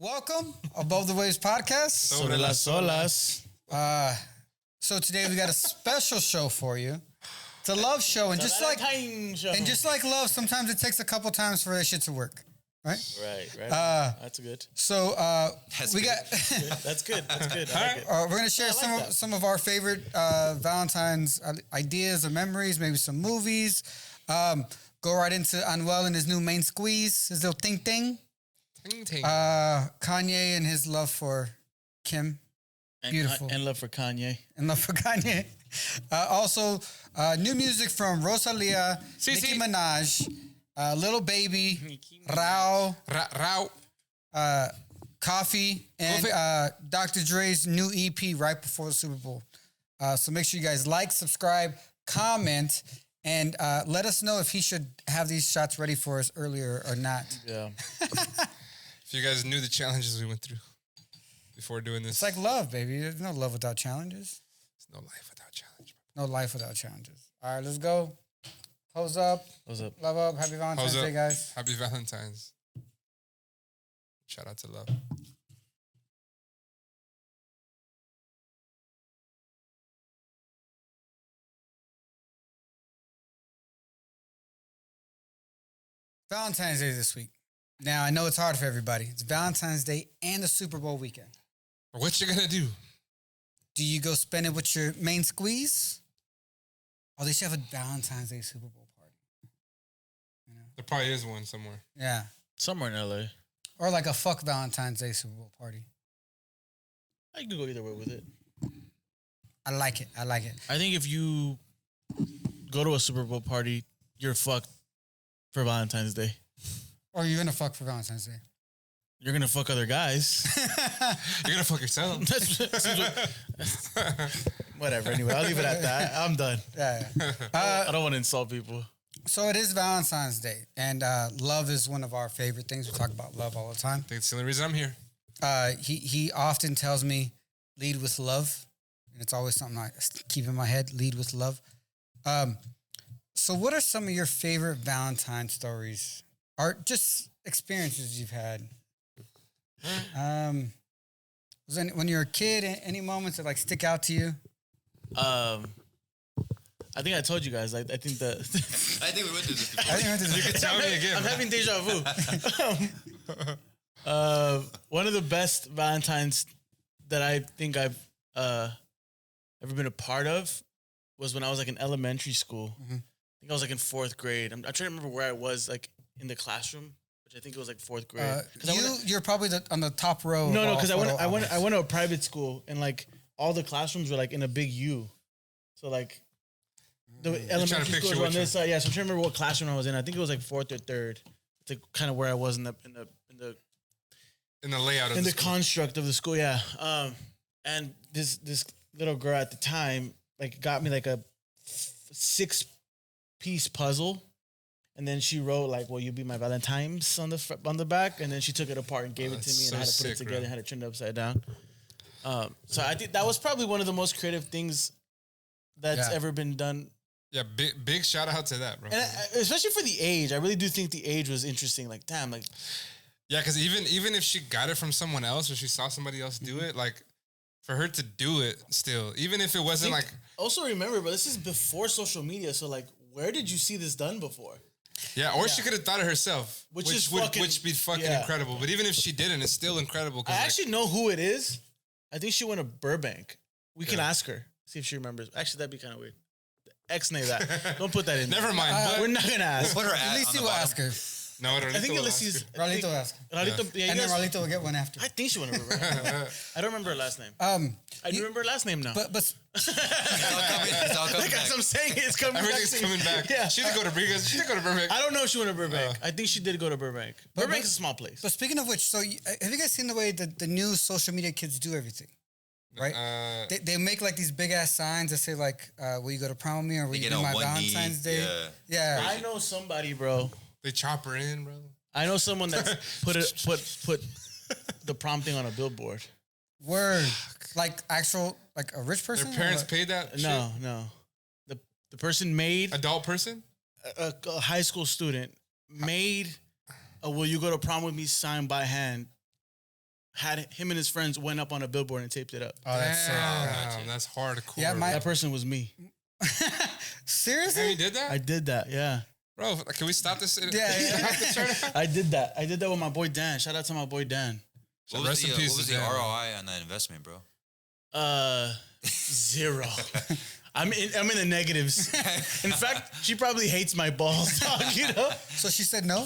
Welcome, Above the Waves podcast. Sobre las olas. So today we got a special show for you. It's a love show, and just like love, sometimes it takes a couple times for that shit to work, right? Right. That's good. So we got. That's good. I like it. We're gonna share some of our favorite Valentine's ideas or memories, maybe some movies. Go right into Anuel and his new main squeeze, his little ting ting. Kanye and his love for Kim. Beautiful. And love for Kanye. Also, new music from Rosalia, Nicki Minaj, Little Baby, Rauw, Coffee, and Dr. Dre's new EP right before the Super Bowl. So make sure you guys like, subscribe, comment, and let us know if he should have these shots ready for us earlier or not. Yeah. If you guys knew the challenges we went through before doing this. It's like love, baby. There's no love without challenges. There's no life without challenge. No life without challenges. All right, let's go. Hose up. Love up. Happy Valentine's Day, guys. Happy Valentine's. Shout out to love. Valentine's Day this week. Now, I know it's hard for everybody. It's Valentine's Day and the Super Bowl weekend. What you gonna do? Do you go spend it with your main squeeze? Or they should have a Valentine's Day Super Bowl party. You know? There probably is one somewhere. Yeah. Somewhere in LA. Or like a fuck Valentine's Day Super Bowl party. I can go either way with it. I like it. I think if you go to a Super Bowl party, you're fucked for Valentine's Day. Or you're gonna fuck for Valentine's Day. You're gonna fuck other guys. You're gonna fuck yourself. Whatever. Anyway, I'll leave it at that. I'm done. Yeah. I don't want to insult people. So it is Valentine's Day, and love is one of our favorite things. We talk about love all the time. I think it's the only reason I'm here. He often tells me, lead with love. And it's always something I keep in my head, lead with love. So what are some of your favorite Valentine stories? Or just experiences you've had? When you were a kid, any moments that like stick out to you? I think I told you guys. I think that. I think we went through this before. You can tell me again. I'm having deja vu. One of the best Valentines that I think I've ever been a part of was when I was like in elementary school. Mm-hmm. I think I was like in fourth grade. I'm trying to remember where I was like in the classroom, which I think it was like fourth grade. You're probably on the top row. No, because I went to a private school and like all the classrooms were like in a big U. So like the elementary schools were on this side. Yeah, so I'm trying to remember what classroom I was in. I think it was like fourth or third. It's like kind of where I was in the layout of in the school. construct of the school. Yeah. And this little girl at the time like got me like a 6-piece puzzle. And then she wrote like, "Will you be my Valentines" on the back, and then she took it apart and gave it to me, and I had to put it together and had it turned upside down. So I think that was probably one of the most creative things that's ever been done. Yeah, big shout out to that, bro. And especially for the age, I really do think the age was interesting. Like, damn, like, yeah, because even if she got it from someone else or she saw somebody else do it, like for her to do it still, even if it wasn't like. Also remember, but this is before social media, so like, where did you see this done before? Yeah, or she could have thought it herself, which would be fucking incredible. But even if she didn't, it's still incredible. I actually know who it is. I think she went to Burbank. We can ask her, see if she remembers. Actually, that'd be kind of weird. X-nay that. Don't put that in. Never mind. We're not gonna ask. We'll put her At least you will ask her. No, I think Ulysses. Ralito will ask her. Yeah, And then Ralito will get one after. I think she went to Burbank. I don't remember her last name. I remember her last name now. But It's all coming back. As I'm saying, it's coming Everything's back. coming back. Yeah. She didn't go to Burbank. I don't know if she went to Burbank. I think she did go to Burbank. Burbank's a small place. But speaking of which, so have you guys seen the way that the new social media kids do everything? Right? They make like these big ass signs that say like, will you go to prom with me or will you do my Valentine's Day? Yeah. I know somebody, bro. They chop her in, bro. I know someone that's put the prom thing on a billboard. Word. Like actual, like a rich person? Their parents paid that? No. The person made... Adult person? A high school student made a "Will you go to prom with me" sign by hand had him and his friends went up on a billboard and taped it up. Oh, that's sick. Damn, that's hardcore. Yeah, That person was me. Seriously? Hey, you did that? I did that. Yeah. Bro, can we stop this? Yeah. I did that. I did that with my boy Dan. Shout out to my boy Dan. So What rest in peace was to the Dan. ROI on that investment, bro? 0. I'm in the negatives. In fact, she probably hates my balls, dog, you know? So she said no?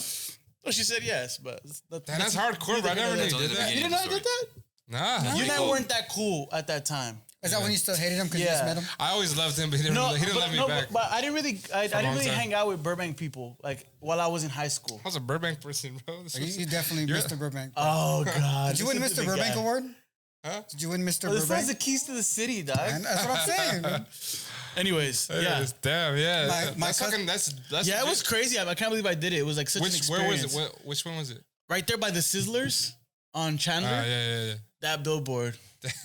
Well, she said yes, but That's hardcore, bro. I never knew That's you only did the that. You beginning didn't of know I the did that? Nah. You and I cool. weren't that cool at that time. Is that when you still hated him because you just met him? I always loved him, but he didn't love me back. But I didn't really, I didn't long really time. hang out with Burbank people like while I was in high school. I was a Burbank person, bro. You definitely Mr. Burbank. Oh God! Did you win Mr. Burbank award? Huh? Did you win Mr. Well, this Burbank? was the keys to the city, dog. And that's what I'm saying. Man. Anyways, yeah, Anyways, damn, yeah. My That's cousin- fucking, that's yeah, it was crazy. I can't believe I did it. It was like such an Where experience. was it? Which one was it? Right there by the Sizzlers on Chandler. Yeah. That billboard,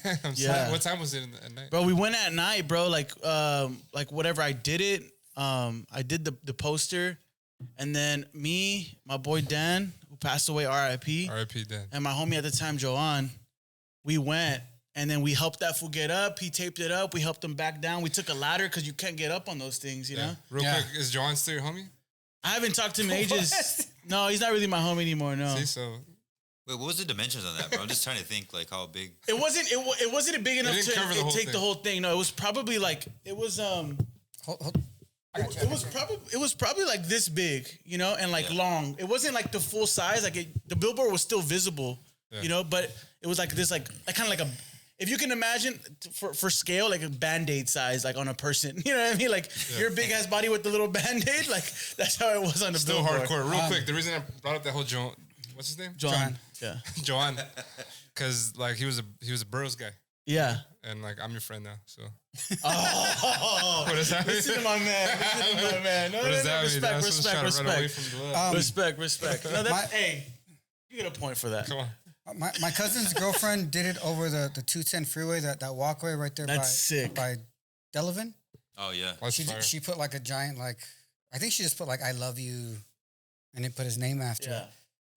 Damn, Yeah. son. What time was it at night? bro. We went at night, bro. Like whatever. I did it. I did the poster, and then me, my boy Dan, who passed away, R.I.P. R.I.P. Dan. and my homie at the time, Joanne, we went and then we helped that fool get up. He taped it up. We helped him back down. We took a ladder because you can't get up on those things, you know? Real Yeah. quick, is Joanne still your homie? I haven't talked to him in ages. No, he's not really my homie anymore, no. See, so Wait, what was the dimensions on that, bro? I'm just trying to think like how big. It wasn't big enough didn't to cover the whole take thing. the whole thing. No, it was probably like, it was probably like this big, you know, and like long. It wasn't like the full size. Like the billboard was still visible, you know, but it was like this, like kind of like a, if you can imagine for scale, like a Band-Aid size, like on a person, you know what I mean? Like your big ass body with the little Band-Aid, like that's how it was on the still billboard. hardcore. Real quick, the reason I brought up that whole what's his name? John. Yeah. Joanne. Because like he was a Burroughs guy, Yeah. and like I'm your friend now. So Oh, what does that mean? listen to my man. Listen to my man. No, What does that mean? respect, I was just trying to run away respect. from blood. Respect. No, hey, you get a point for that. Come on. my cousin's girlfriend did it over the 210 freeway, that walkway right there That's sick. by Delavan. Oh yeah. That's fire. She put like a giant, like, I think she just put like I love you and then put his name after Yeah. it.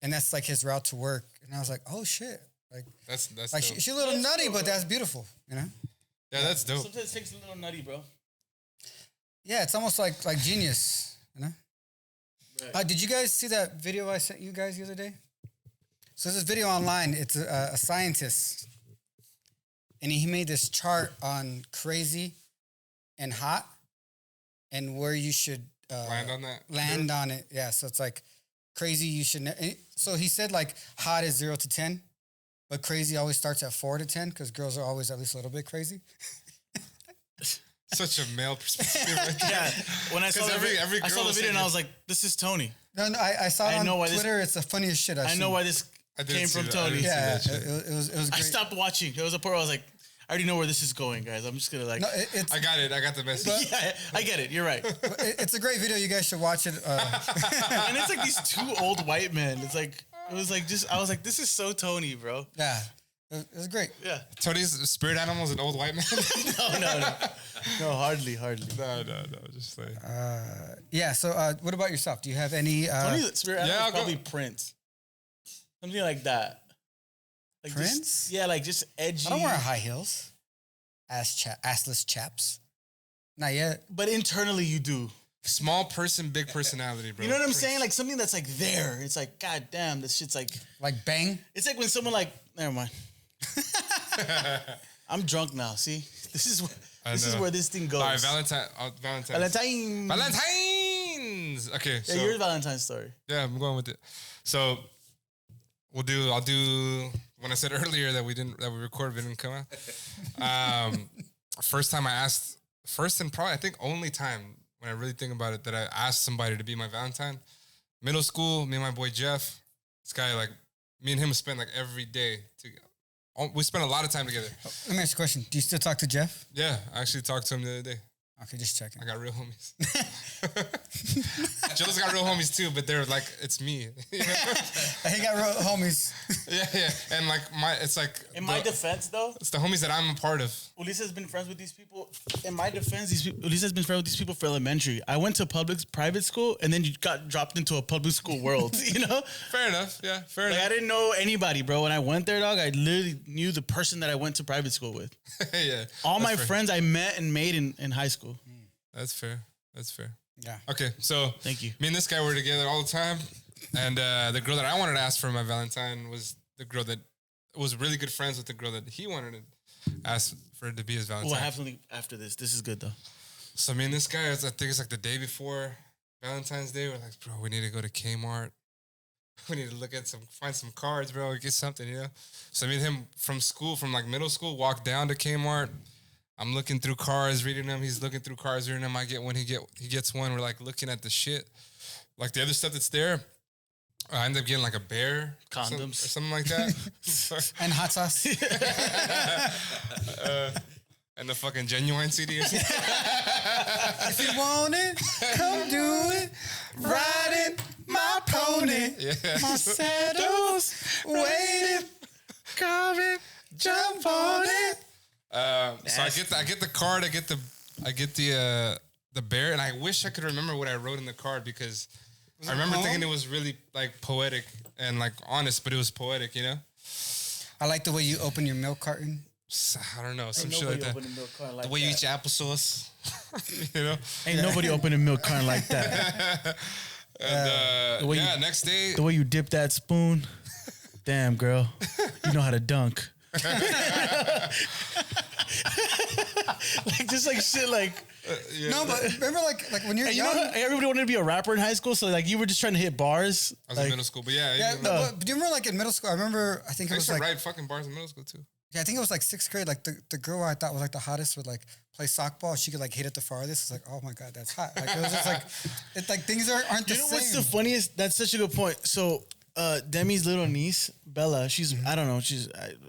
And that's like his route to work. And I was like, oh shit. Like That's like dope. she's a little That's nutty, cool, but bro. that's beautiful, you know? Yeah, that's dope. Sometimes it takes a little nutty, bro. Yeah, it's almost like genius, you know? Right. Did you guys see that video I sent you guys the other day? So there's this video online. It's a scientist, and he made this chart on crazy and hot, and where you should Land on that. land on it. Yeah, so it's like crazy. You should. So he said like hot is 0 to 10, but crazy always starts at 4 to 10 because girls are always at least a little bit crazy. Such a male perspective. Right there. Yeah. When I saw the every I girl saw the was video and saying I was like, this is Tony. No, I saw it I on know why this- Twitter. It's the funniest shit I've I seen. know why this I didn't came see from that. I Tony. didn't see Yeah, that shit. it was I great. stopped watching. There was a part where I was like, I already know where this is going, guys. I'm just gonna like. No, it's I got it. I got the message. Yeah, I get it. You're right. it's a great video. You guys should watch it. And it's like these two old white men. It's like it was like just I was like, this is so Tony, bro. Yeah, it was great. Yeah. Tony's spirit animal is an old white man. No, hardly. no, just like Yeah. So, what about yourself? Do you have any? Tony's spirit animal I'll is go- probably Prince. Something like that. Like Prince? Just, yeah, like just edgy. I don't wear high heels. Assless chaps. Not yet. But internally, you do. small person, big personality, bro. You know what I'm Prince. saying? Like something that's like there. It's like, god damn, this shit's like. Like bang. It's like when someone like, never mind. I'm drunk now. See, this is know. where this thing goes. All right, Valentine's. Valentine. Valentines. Okay, Yeah, so your Valentine's story. yeah, I'm going with it. So I'll do. When I said earlier that we recorded, it didn't come out. First time I asked, first and probably I think only time when I really think about it that I asked somebody to be my Valentine. Middle school, me and my boy Jeff. This guy, like me and him spent like every day together. We spent a lot of time together. Let me ask you a question. Do you still talk to Jeff? Yeah, I actually talked to him the other day. Okay, just checking. I got real homies. Jilla's got real homies too, but they're like, it's me. He got real homies. Yeah. And like it's like In my defense, though, it's the homies that I'm a part of. Ulises has been friends with these people. In my defense, Ulises has been friends with these people for elementary. I went to private school, and then you got dropped into a public school world. You know? Fair enough. Yeah, fair Like, enough. I didn't know anybody, bro. When I went there, dog, I literally knew the person that I went to private school with. Yeah. All that's my fair. friends I met and made in high school. That's fair. Yeah. Okay, so Thank you. Me and this guy were together all the time, and the girl that I wanted to ask for my Valentine was the girl that was really good friends with the girl that he wanted to ask for it to be his Valentine. Oh, I have something after this. This is good though. So me and this guy, I think it's like the day before Valentine's Day. We're like, bro, we need to go to Kmart. We need to find some cards, bro. Get something, you know. So me and him from like middle school, walked down to Kmart. I'm looking through cars, reading them. He's looking through cars, reading them. I get one. He gets one. We're like looking at the shit, like the other stuff that's there. I end up getting like a bear, Condoms. or something like that, And hot sauce. and the fucking Genuine CD or something. If you want it, come do it. Riding my pony. Yeah. My saddle's waiting. Come and jump on it. So I get the card, I get the bear, and I wish I could remember what I wrote in the card because I remember thinking it was really like poetic and like honest, but it was poetic, you know. I like the way you open your milk carton. I don't know, some Ain't shit like nobody that. open a milk carton like The way you that. eat your applesauce, you know. Ain't nobody open a milk carton like that. And The way you- next day, The way you dip that spoon. Damn, girl. You know how to dunk. Like just like shit like yeah. No, but remember like when you're and you young. know how everybody wanted to be a rapper in high school, so like you were just trying to hit bars. I was Like, in middle school, but yeah, Yeah, even- but do you remember like in middle school? I remember I think it I was used to like write fucking bars in middle school too. yeah, I think it was like sixth grade. Like the girl I thought was like the hottest would like play softball. She could like hit it the farthest. It's like oh my god, that's hot. Like it was just like it's like things aren't the you know same. what's the funniest? That's such a good point. So Demi's little niece, Bella, she's I don't know,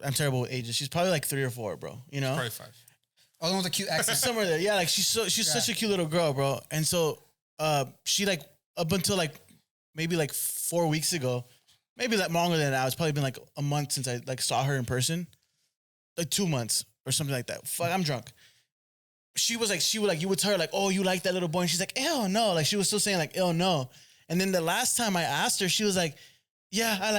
I'm terrible with ages. She's probably like 3 or 4, bro. You know? Probably 5. Oh, the one with the cute accent. Somewhere there. Yeah, like she's such a cute little girl, bro. And so she like up until like maybe like 4 weeks ago, maybe like longer than that. It's probably been like a month since I like saw her in person. Like 2 months or something like that. Fuck, I'm drunk. She would you would tell her like, oh, you like that little boy? And she's like, ew, no. Like she was still saying like, ew, no. And then the last time I asked her, she was like, yeah, I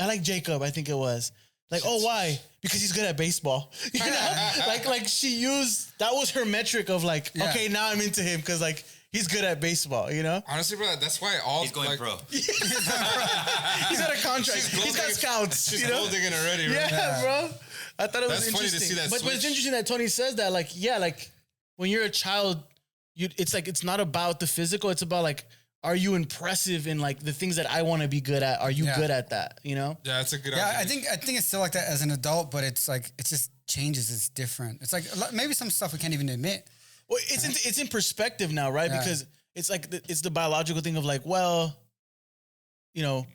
like Jacob, I think it was. Like, oh, why? Because he's good at baseball. You know? like she used, that was her metric of like, Yeah. okay, now I'm into him because like he's good at baseball, you know? Honestly, bro, that's why all He's going like, pro. He's got a contract. He's got scouts. She's you know? gold digging already, right? Yeah, bro. I thought it was That's funny to interesting. see that but it's switch. interesting that Tony says that, like, yeah, like when you're a child, it's like it's not about the physical. It's about like, are you impressive in like the things that I want to be good at? Are you Yeah. good at that? You know? Yeah, it's a good. Yeah, I observation. think it's still like that as an adult, but it's like it just changes. It's different. It's like maybe some stuff we can't even admit. Well, it's in perspective now, right? Yeah. Because it's like it's the biological thing of like, well, you know,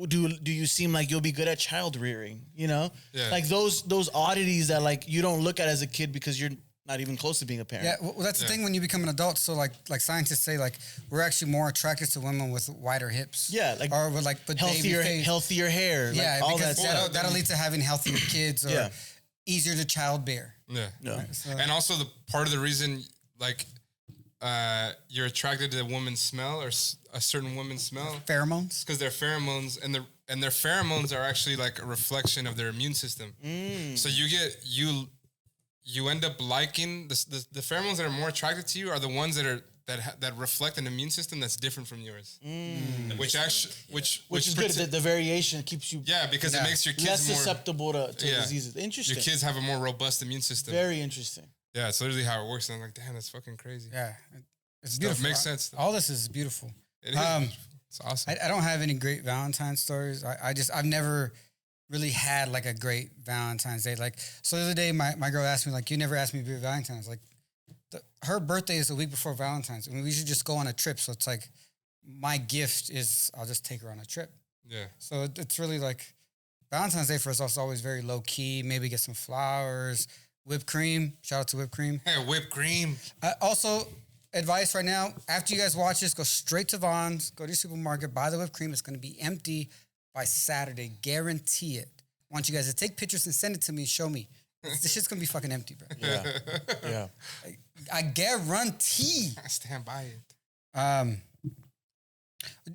do you seem like you'll be good at child rearing? You know, Yeah. like those oddities that like you don't look at as a kid because you're not even close to being a parent. Yeah, well, that's the thing when you become an adult. So like scientists say, like we're actually more attracted to women with wider hips. Yeah, like or with like but baby face. healthier hair. Yeah, like, all because that that'll, stuff. that'll lead to having healthier kids or Yeah. easier to childbear. Yeah. Yeah. So, And also the part of the reason, like, you're attracted to a woman's smell or a certain woman's smell pheromones. because their pheromones and their pheromones are actually like a reflection of their immune system. So you end up liking the pheromones that are more attracted to you are the ones that reflect an immune system that's different from yours. Which Which is good. The variation keeps you yeah, because it makes your kids less more susceptible to Yeah. diseases. Interesting. your kids have a more robust immune system. Very interesting. Yeah, it's literally how it works. And I'm like, damn, that's fucking crazy. Yeah, it's Stuff beautiful. makes sense, though. All this is beautiful. It is. It's awesome. I don't have any great Valentine's stories. I've never really had like a great Valentine's Day. Like, so the other day, my girl asked me, like, you never asked me to be Valentine's. Like, her birthday is a week before Valentine's. I mean, we should just go on a trip. So it's like, my gift is I'll just take her on a trip. Yeah. So it's really like Valentine's Day for us is always very low key. Maybe get some flowers, whipped cream. Shout out to whipped cream. Hey, whipped cream. Also, advice right now. After you guys watch this, go straight to Vaughn's, go to your supermarket, buy the whipped cream. It's going to be empty by Saturday. Guarantee it. I want you guys to take pictures and send it to me. Show me. This shit's going to be fucking empty, bro. Yeah. I guarantee. I stand by it.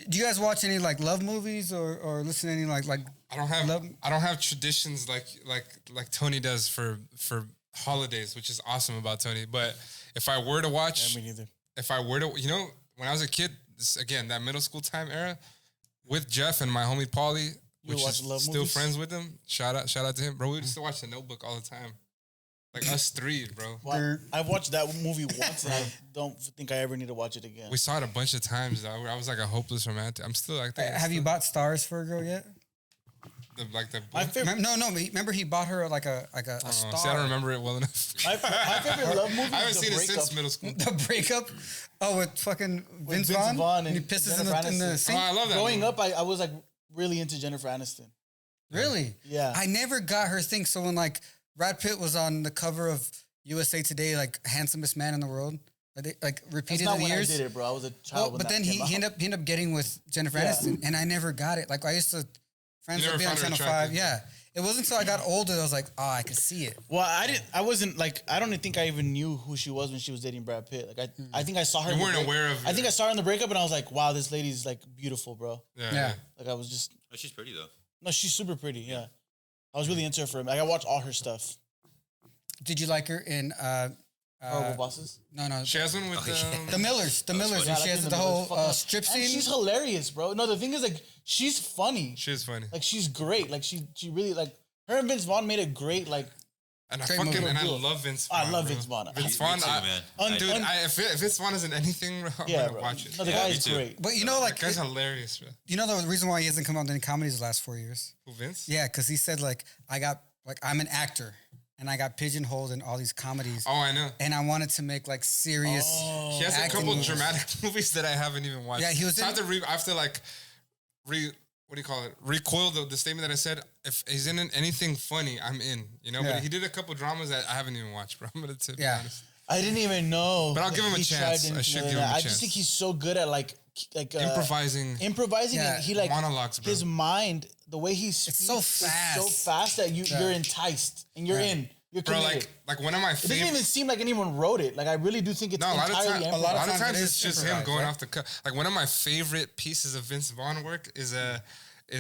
Do you guys watch any like love movies or listen to any like I don't have love? I don't have traditions like Tony does for holidays, which is awesome about Tony. But if I were to watch, Me neither. if I were to, when I was a kid, again that middle school time era, with Jeff and my homie Paulie, which watch is love still movies? friends with him. Shout out to him, bro. We used to watch The Notebook all the time, like us three, bro. Well, I watched that movie once, and I don't think I ever need to watch it again. We saw it a bunch of times. Though. I was like a hopeless romantic. I'm still like that. Have you bought stars for a girl yet? My favorite, No. Remember he bought her like a star. See, I don't remember it well enough. my favorite love movie. I haven't is seen The it since Breakup. middle school. The breakup. Oh, with fucking Vince Vince Vaughn. Vaughn And he and pisses in Jennifer the Aniston. Oh, sink. I love that. Growing movie. up, I was like really into Jennifer Aniston. Really? Yeah. I never got her thing. So when like Brad Pitt was on the cover of USA Today, like handsomest man in the world, like That's repeated not the when years. I did it, bro. I was a Well, child. but then he ended up getting with Jennifer Yeah. Aniston, and I never got it. Like I used to friends You would never be on found her Channel 5. attractive? Yeah. It wasn't until I got older that I was like, oh, I could see it. Well, I wasn't like, I don't even think I even knew who she was when she was dating Brad Pitt. Like, I think I saw her. You in the weren't aware of I think her. I saw her in the breakup, and I was like, wow, this lady's like beautiful, bro. Yeah. Like, I was just, Oh, she's pretty though. no, she's super pretty. Yeah. I was really into her for, like, I watched all her stuff. Did you like her in Horrible Bosses. no. She has one with Oh, yeah. The Millers. The Millers. funny. Where Yeah, she I has like the the whole Millers. strip And scene. she's hilarious, bro. No, the thing is, like, she's funny. She is funny. Like, she's great. Like, she really, like, her and Vince Vaughn made a great, like, And I Great fucking movie. and I love Vince Vaughn. I love bro. Vince Vaughn. Vince Me Vaughn, Me too, man. dude, un- if Vince Vaughn is in anything, bro, I'm yeah, gonna bro. watch it. No, the Yeah, guy me is too. great. But you know, like, That guy's hilarious, bro. you know the reason why he hasn't come out with any comedies the last 4 years? Who, Vince? Yeah, because he said like I'm an actor and I got pigeonholed in all these comedies, Oh, I know. and I wanted to make like serious. He has a acting couple movies. dramatic movies that I haven't even watched. Yeah, he was So I in- have to I have to like what do you call it? Recoil the statement that I said. If he's in anything funny, I'm in. You know, Yeah. but he did a couple dramas that I haven't even watched, bro. I'm gonna be Yeah. honest. I didn't even know. But I'll give him a he chance. tried I should anything give him a I chance. just think he's so good at like Improvising. Yeah, and he like monologues, bro. his mind, the way he speaks, so is so fast. fast that you're enticed and you're in. You're Bro, committed. like one of my It doesn't even favorite. seem like anyone wrote it. Like I really do think it's No, a lot of entirely times, lot of improvised. times it it's is just him improvised, going right? off the cuff. Like one of my favorite pieces of Vince Vaughn work is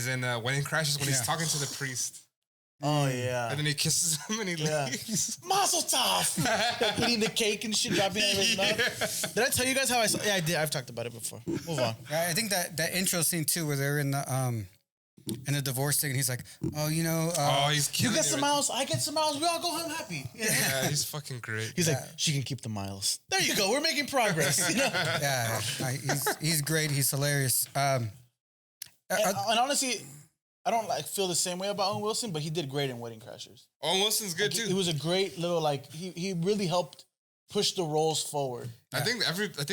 in Wedding Crashes when he's Yeah. talking to the priest Oh yeah. and then he kisses him and he Yeah. leaves. Mazel tov. Like, eating the cake and shit, dropping it in his mouth. Did I tell you guys how I saw? Yeah, I did. I've talked about it before. Move on. Yeah, I think that intro scene too, where they're in the divorce thing, and he's like, oh, you know, Oh, he's You killing get it. some miles, I get some miles. We all go home happy. Yeah. Yeah, he's fucking great. He's like, she can keep the miles. There you go. We're making progress. You know? yeah, he's great. He's hilarious. And honestly, I don't like feel the same way about Owen Wilson, but he did great in Wedding Crashers. Owen Wilson's good He too. was a great little like he really helped push the roles forward. I think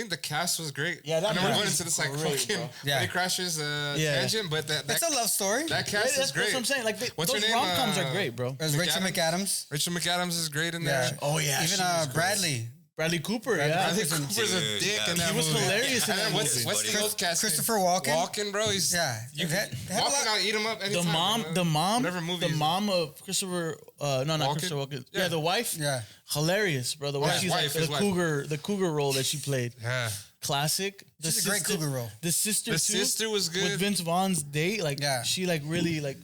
the cast was great. Yeah, that I know we're movie going is into this like great, fucking bro. Yeah. Wedding Crashes Yeah. tangent, but that it's a love story. that Yeah, cast that's is great. what I'm saying. Like What's those her name? rom-coms are great, bro. There's Rachel McAdams. Rachel McAdams is great in Yeah. there. Oh yeah, Even she was great. Bradley. Bradley Cooper. I Yeah, think Dude, Cooper's a yeah. dick in that He was movie. hilarious in And that then what's movie. what's the old cast? Christopher Walken. Walken, bro. He's Yeah. You They had a Walken, lot- I'll eat him up anytime. the mom, whatever movie. the mom of Christopher. No, not Walken? Christopher Walken. Yeah. Yeah, the wife. Yeah. Hilarious, bro. The wife. his She's wife, like his wife. the cougar role that she played. Yeah. Classic. She's a great cougar role. The sister. The too, sister was good. with Vince Vaughn's date. Like, Yeah. she like really like.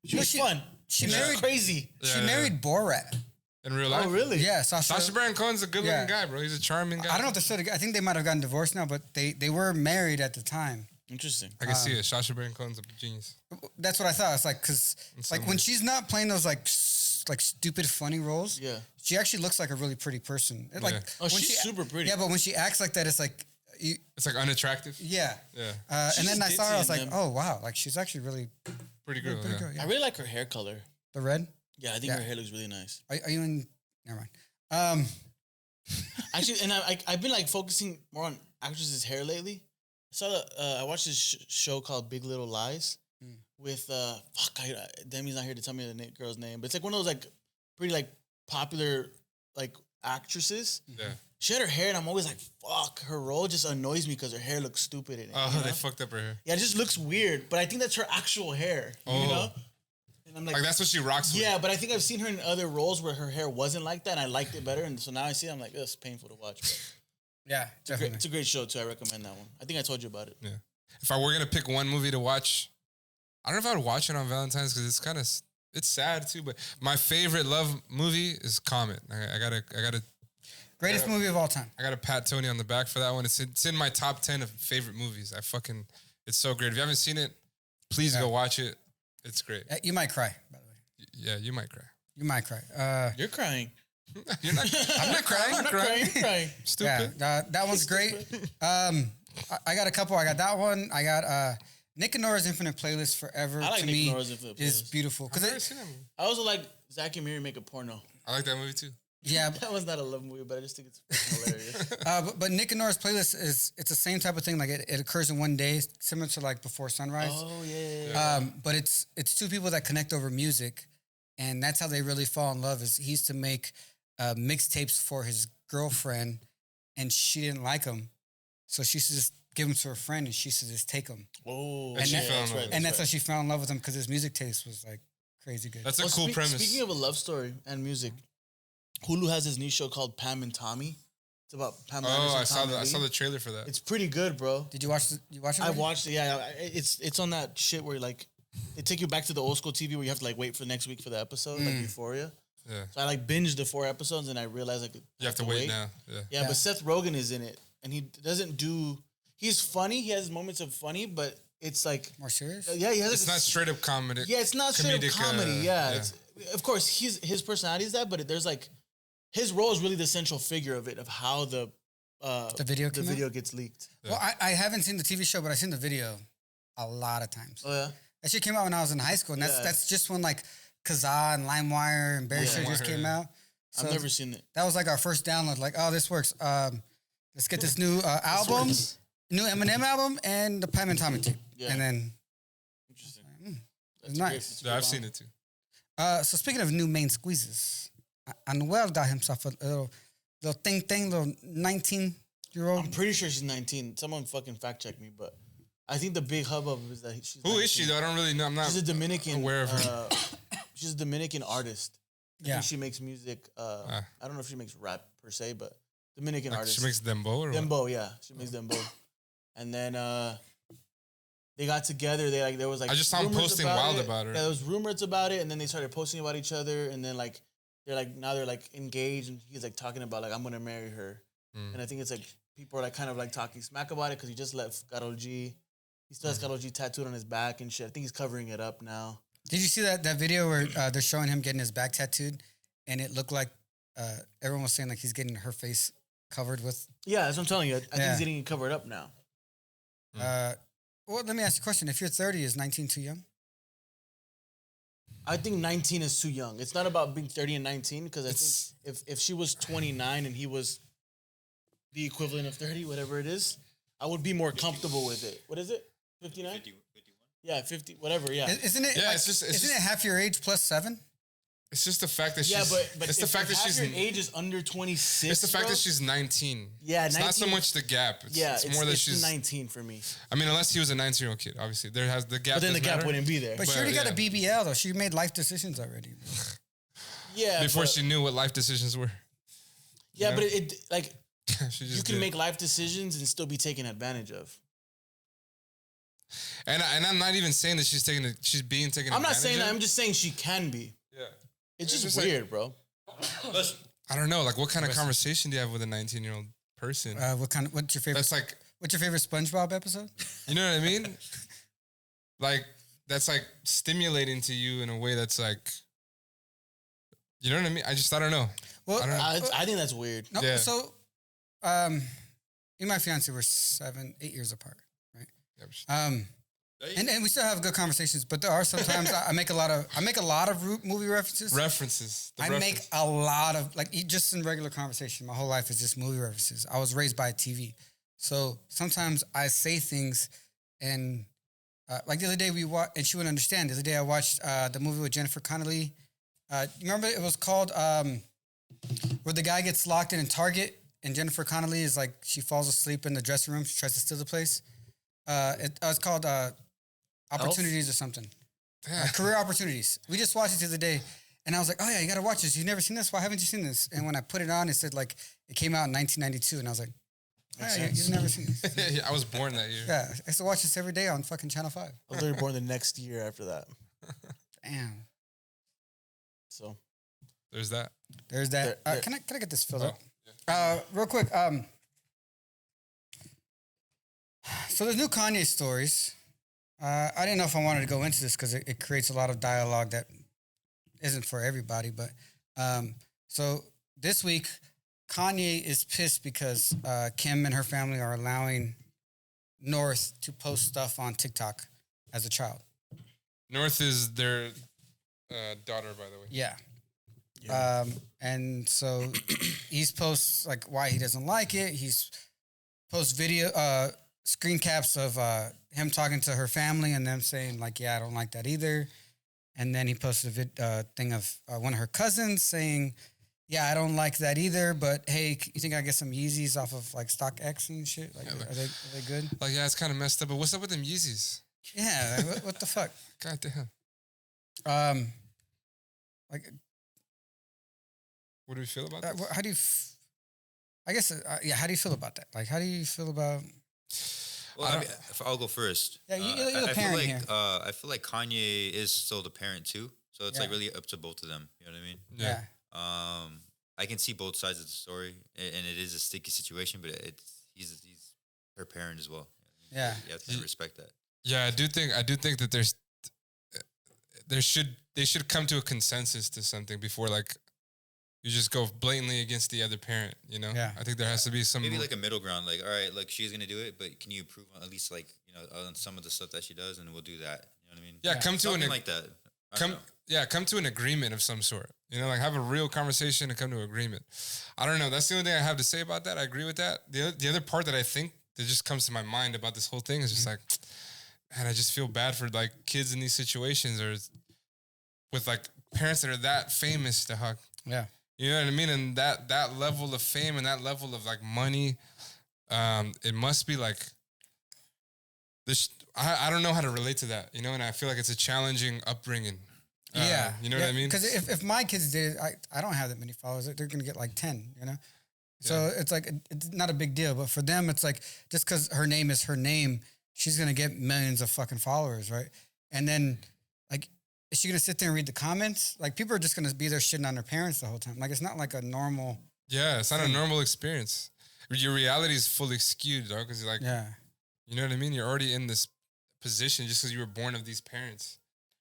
She was she- fun. she She was married- crazy. She Yeah. married Borat. In real life. Oh really? Yeah, Sacha Baron Cohen's a good looking Yeah. guy, bro. He's a charming guy. I don't know if they're still together. I think they might have gotten divorced now, but they were married at the time. Interesting. I can see it. Sacha Baron Cohen's a genius. That's what I thought. It's like because like when she's not playing those like stupid funny roles, Yeah. she actually looks like a really pretty person. Like Yeah. Oh, when she's she- super pretty. Yeah, but when she acts like that, it's like It's like unattractive. yeah. Yeah. And She's then I saw her, I was ditzy like, in them. oh wow, like she's actually really Pretty good. pretty Yeah. good. I Yeah. really like her hair color. The red. Yeah, I think Yeah. her hair looks really nice. Are you in? Never mind. Actually, and I've been like focusing more on actresses' hair lately. I watched this show called Big Little Lies with Demi's not here to tell me the girl's name, but it's like one of those like pretty like popular like actresses. Yeah. She had her hair, and I'm always like, fuck, her role just annoys me because her hair looks stupid in it. Oh, you know? they fucked up her hair. Yeah, it just looks weird, but I think that's her actual hair, you know? And I'm Like that's what she rocks with. yeah, but I think I've seen her in other roles where her hair wasn't like that, and I liked it better, and so now I see it, I'm like, it's painful to watch. But Yeah, definitely. it's a great show, too. I recommend that one. I think I told you about it. Yeah. If I were gonna pick one movie to watch, I don't know if I would watch it on Valentine's because it's kind of it's sad too. But my favorite love movie is Comet. I gotta Greatest movie of all time. I gotta pat Tony on the back for that one. It's in my top 10 of favorite movies. It's so great. If you haven't seen it, please go watch it. It's great. You might cry, by the way. Yeah, you might cry. You might cry. You're crying. You're not. I'm not crying. I'm not crying. You're crying. Stupid. Yeah, that one's great. I got a couple. I got that one. I got Nick and Nora's Infinite Playlist Forever. I like to Nick and me Nora's Infinite is Playlist. beautiful I've never because seen that movie. I also like Zach and Miri make a porno. I like that movie too. yeah, That was not a love movie, but I just think it's fucking hilarious. but Nick and Nora's Playlist it's the same type of thing. Like it occurs in one day, similar to like Before Sunrise. Oh, yeah. But it's two people that connect over music, and that's how they really fall in love. Is he used to make mixtapes for his girlfriend, and she didn't like them, so she used to just give them to her friend, and she used to just take them, Oh, And she yeah, fell in that's love. right. and that's how she fell in love with him because his music taste was like crazy good. That's a cool premise. Speaking of a love story and music, Hulu has this new show called Pam and Tommy. It's about Pam. Oh, Anderson, Tommy I Lee. saw the trailer for that. It's pretty good, bro. Did you watch it? I already? watched it. Yeah, it's on that shit where like they take you back to the old school TV where you have to like wait for next week for the episode, like Euphoria. Yeah. So I like binged the 4 episodes and I realized like You have to wait now. Yeah. Yeah, but Seth Rogen is in it and he doesn't do. He's funny. He has moments of funny, but it's like More serious? yeah, he has. It's not straight up comedy. Yeah, it's not straight up comedic, comedy. It's, of course, his personality is that, but there's like his role is really the central figure of it, of how the video came out? gets leaked. Well, I haven't seen the TV show, but I've seen the video a lot of times. Oh yeah, That shit came out when I was in high school, and that's just when like Kazaa and LimeWire and Bear Shit just came out. So I've never seen it. that was like our first download. Like, oh, this works. Let's get this new album, works. new Eminem album, and the Pam and Tommy tape. Yeah. And then Interesting. it's nice. Yeah, I've seen it too. So speaking of new main squeezes, Anuel got himself a little little 19-year-old. I'm pretty sure she's 19. Someone fucking fact check me, but I think the big hubbub is that she's. Who 19. is she though? I don't really know. I'm not. She's a Dominican. aware of her. She's a Dominican artist. I Yeah. think she makes music. I don't know if she makes rap per se, but Dominican Like, artist. she makes dembo or what? dembo. Yeah, she makes dembo. And then they got together. There was like I just saw him rumors posting wild about her. Yeah, there was rumors about it, and then they started posting about each other, and then like they're engaged, and he's like talking about like I'm gonna marry her, and I think it's like people are like kind of like talking smack about it because he just left Karol G. He still has Karol G tattooed on his back and shit. I think he's covering it up now. Did you see that video where they're showing him getting his back tattooed, and it looked like everyone was saying like he's getting her face covered with. Yeah, that's what I'm telling you. I think he's getting it covered up now. Well, let me ask you a question. If you're 30, is 19 too young? I think 19 is too young. It's not about being 30 and 19 because I think if she was 29 and he was the equivalent of 30, whatever it is, I would be more comfortable with it. What is it? 59? 51. Yeah, 50, whatever, yeah. Isn't it? Yeah, like, it's just isn't it half your age plus 7? It's just the fact that Yeah, she's. but it's the fact that half she's. your age is under 26, It's the fact bro, that she's 19. Yeah, it's not so 19 much the gap. It's, yeah, it's more that she's. 19 for me. I mean, unless he was a 19-year-old kid, obviously there has the gap. But then the does gap matter. wouldn't be there. But she already got a BBL though. She made life decisions already. Yeah, Before but, she knew what life decisions were. yeah, know? but it like She you just can did. make life decisions and still be taken advantage of. And I'm not even saying that she's being taken. I'm not advantage saying that. of. I'm just saying she can be. Yeah. It's just just like- weird, bro. Listen, I don't know. Like, what kind of conversation do you have with a 19-year-old person? What's your favorite? That's like, What's your favorite SpongeBob episode? you know what I mean? Like, that's like stimulating to you in a way that's like, you know what I mean? I don't know. Well, I don't know. I think that's weird. no, Yeah. so, me and my fiance were 8 years apart, right? And we still have good conversations, but there are sometimes I make a lot of movie references. References. The I reference. make a lot of just in regular conversation. My whole life is just movie references. I was raised by TV, so sometimes I say things, and like the other day we watched, and she wouldn't understand. The other day I watched the movie with Jennifer Connelly. You remember it was called where the guy gets locked in Target and Jennifer Connelly is like she falls asleep in the dressing room. She tries to steal the place. It's called Opportunities or something. Career Opportunities. We just watched it the other day, and I was like, "Oh yeah, you gotta watch this. You've never seen this? Why haven't you seen this?" And when I put it on, it said like it came out in 1992, and I was like, "Oh, yeah, you've never seen this." Yeah, I was born that year. Yeah, I used to watch this every day on fucking Channel 5. I was literally born the next year after that. Damn. So There's that. There's that. There- Can I get this filled up? Yeah. Real quick. So there's new Kanye stories. I didn't know if I wanted to go into this because it creates a lot of dialogue that isn't for everybody. But so this week, Kanye is pissed because Kim and her family are allowing North to post stuff on TikTok as a child. North is their daughter, by the way. Yeah. And so he's posts like why he doesn't like it. He's post video screen caps of him talking to her family and them saying like, yeah, I don't like that either. And then he posted a thing of one of her cousins saying, yeah, I don't like that either. But hey, you think I get some Yeezys off of like StockX and shit? Like, Yeah, are they good? Like, yeah, it's kind of messed up. But what's up with them Yeezys? Yeah, like, what the fuck? God damn. Like, What do we feel about that? how do you? I guess yeah. How do you feel about that? Like, how do you feel about? Well, I mean, I'll go first. Yeah, you're the I parent feel like here. I feel like Kanye is still the parent too, so it's like Yeah. really up to both of them. You know what I mean? Yeah. I can see both sides of the story, and it is a sticky situation, but he's her parent as well. Yeah. You have to respect that. Yeah, I do think that they should come to a consensus to something before like you just go blatantly against the other parent, you know? Yeah. I think there has to be some Maybe like a middle ground, like, all right, like she's gonna do it, but can you improve on at least like, you know, on some of the stuff that she does, and we'll do that. You know what I mean? Yeah, come to Something an like that. I don't know. come to an agreement of some sort. You know, like have a real conversation and come to an agreement. I don't know. That's the only thing I have to say about that. I agree with that. The other part that I think that just comes to my mind about this whole thing is just like, man, I just feel bad for like kids in these situations or with like parents that are that famous to Huck. Yeah. You know what I mean? And that level of fame and that level of like money, it must be like this. I don't know how to relate to that, you know, and I feel like it's a challenging upbringing. Yeah. You know what I mean? Because if my kids did it, I don't have that many followers. They're going to get like 10, you know? So it's like, it's not a big deal. But for them, it's like, just because her name is her name, she's going to get millions of fucking followers, right? And then, like, is she going to sit there and read the comments? Like, people are just going to be there shitting on their parents the whole time. Like, it's not like a normal... Yeah, it's not a normal experience. Your reality is fully skewed, dog, because you're like, Yeah. you know what I mean? You're already in this position just because you were born of these parents.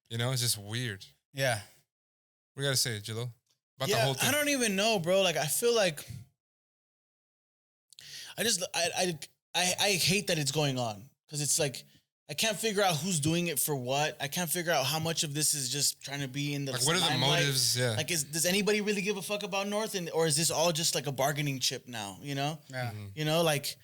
You know, it's just weird. Yeah. What do you got to say, Jilo? About the yeah, whole thing. I don't even know, bro. Like I feel like I hate that it's going on because it's like I can't figure out who's doing it for what. I can't figure out how much of this is just trying to be in the Like, what are the limelight. motives? Yeah. Like, does anybody really give a fuck about North, or is this all just like a bargaining chip now? You know, Yeah. you know, like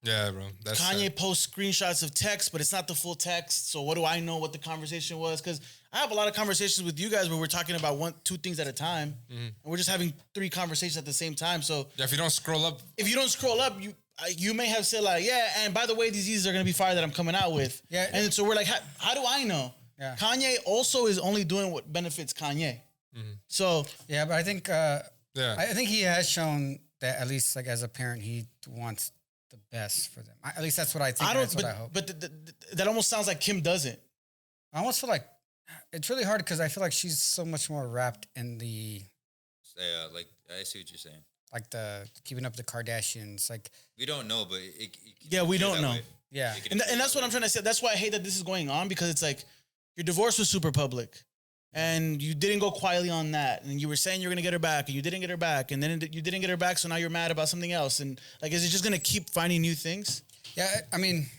Yeah, bro. That's Kanye sad. posts screenshots of text, but it's not the full text. So what do I know what the conversation was? Because I have a lot of conversations with you guys where we're talking about two things at a time, and we're just having 3 conversations at the same time. So Yeah, if you don't scroll up, if you don't scroll up, you may have said like, yeah, and by the way, these Yeezys are gonna be fire that I'm coming out with. Yeah. And so we're like, how do I know? Yeah. Kanye also is only doing what benefits Kanye. So Yeah, but I think yeah. I think he has shown that at least like as a parent, he wants the best for them. At least that's what I think. I don't. That's what I hope. But that almost sounds like Kim doesn't. I almost feel like it's really hard because I feel like she's so much more wrapped in the Yeah, like I see what you're saying. like the keeping up the Kardashians. Like We don't know, but Yeah, we don't know. yeah, And that's what I'm trying to say. That's why I hate that this is going on because it's like your divorce was super public, and you didn't go quietly on that, and you were saying you're gonna get her back, and you didn't get her back, and then you didn't get her back, so now you're mad about something else, and like, is it just gonna keep finding new things? yeah. I mean,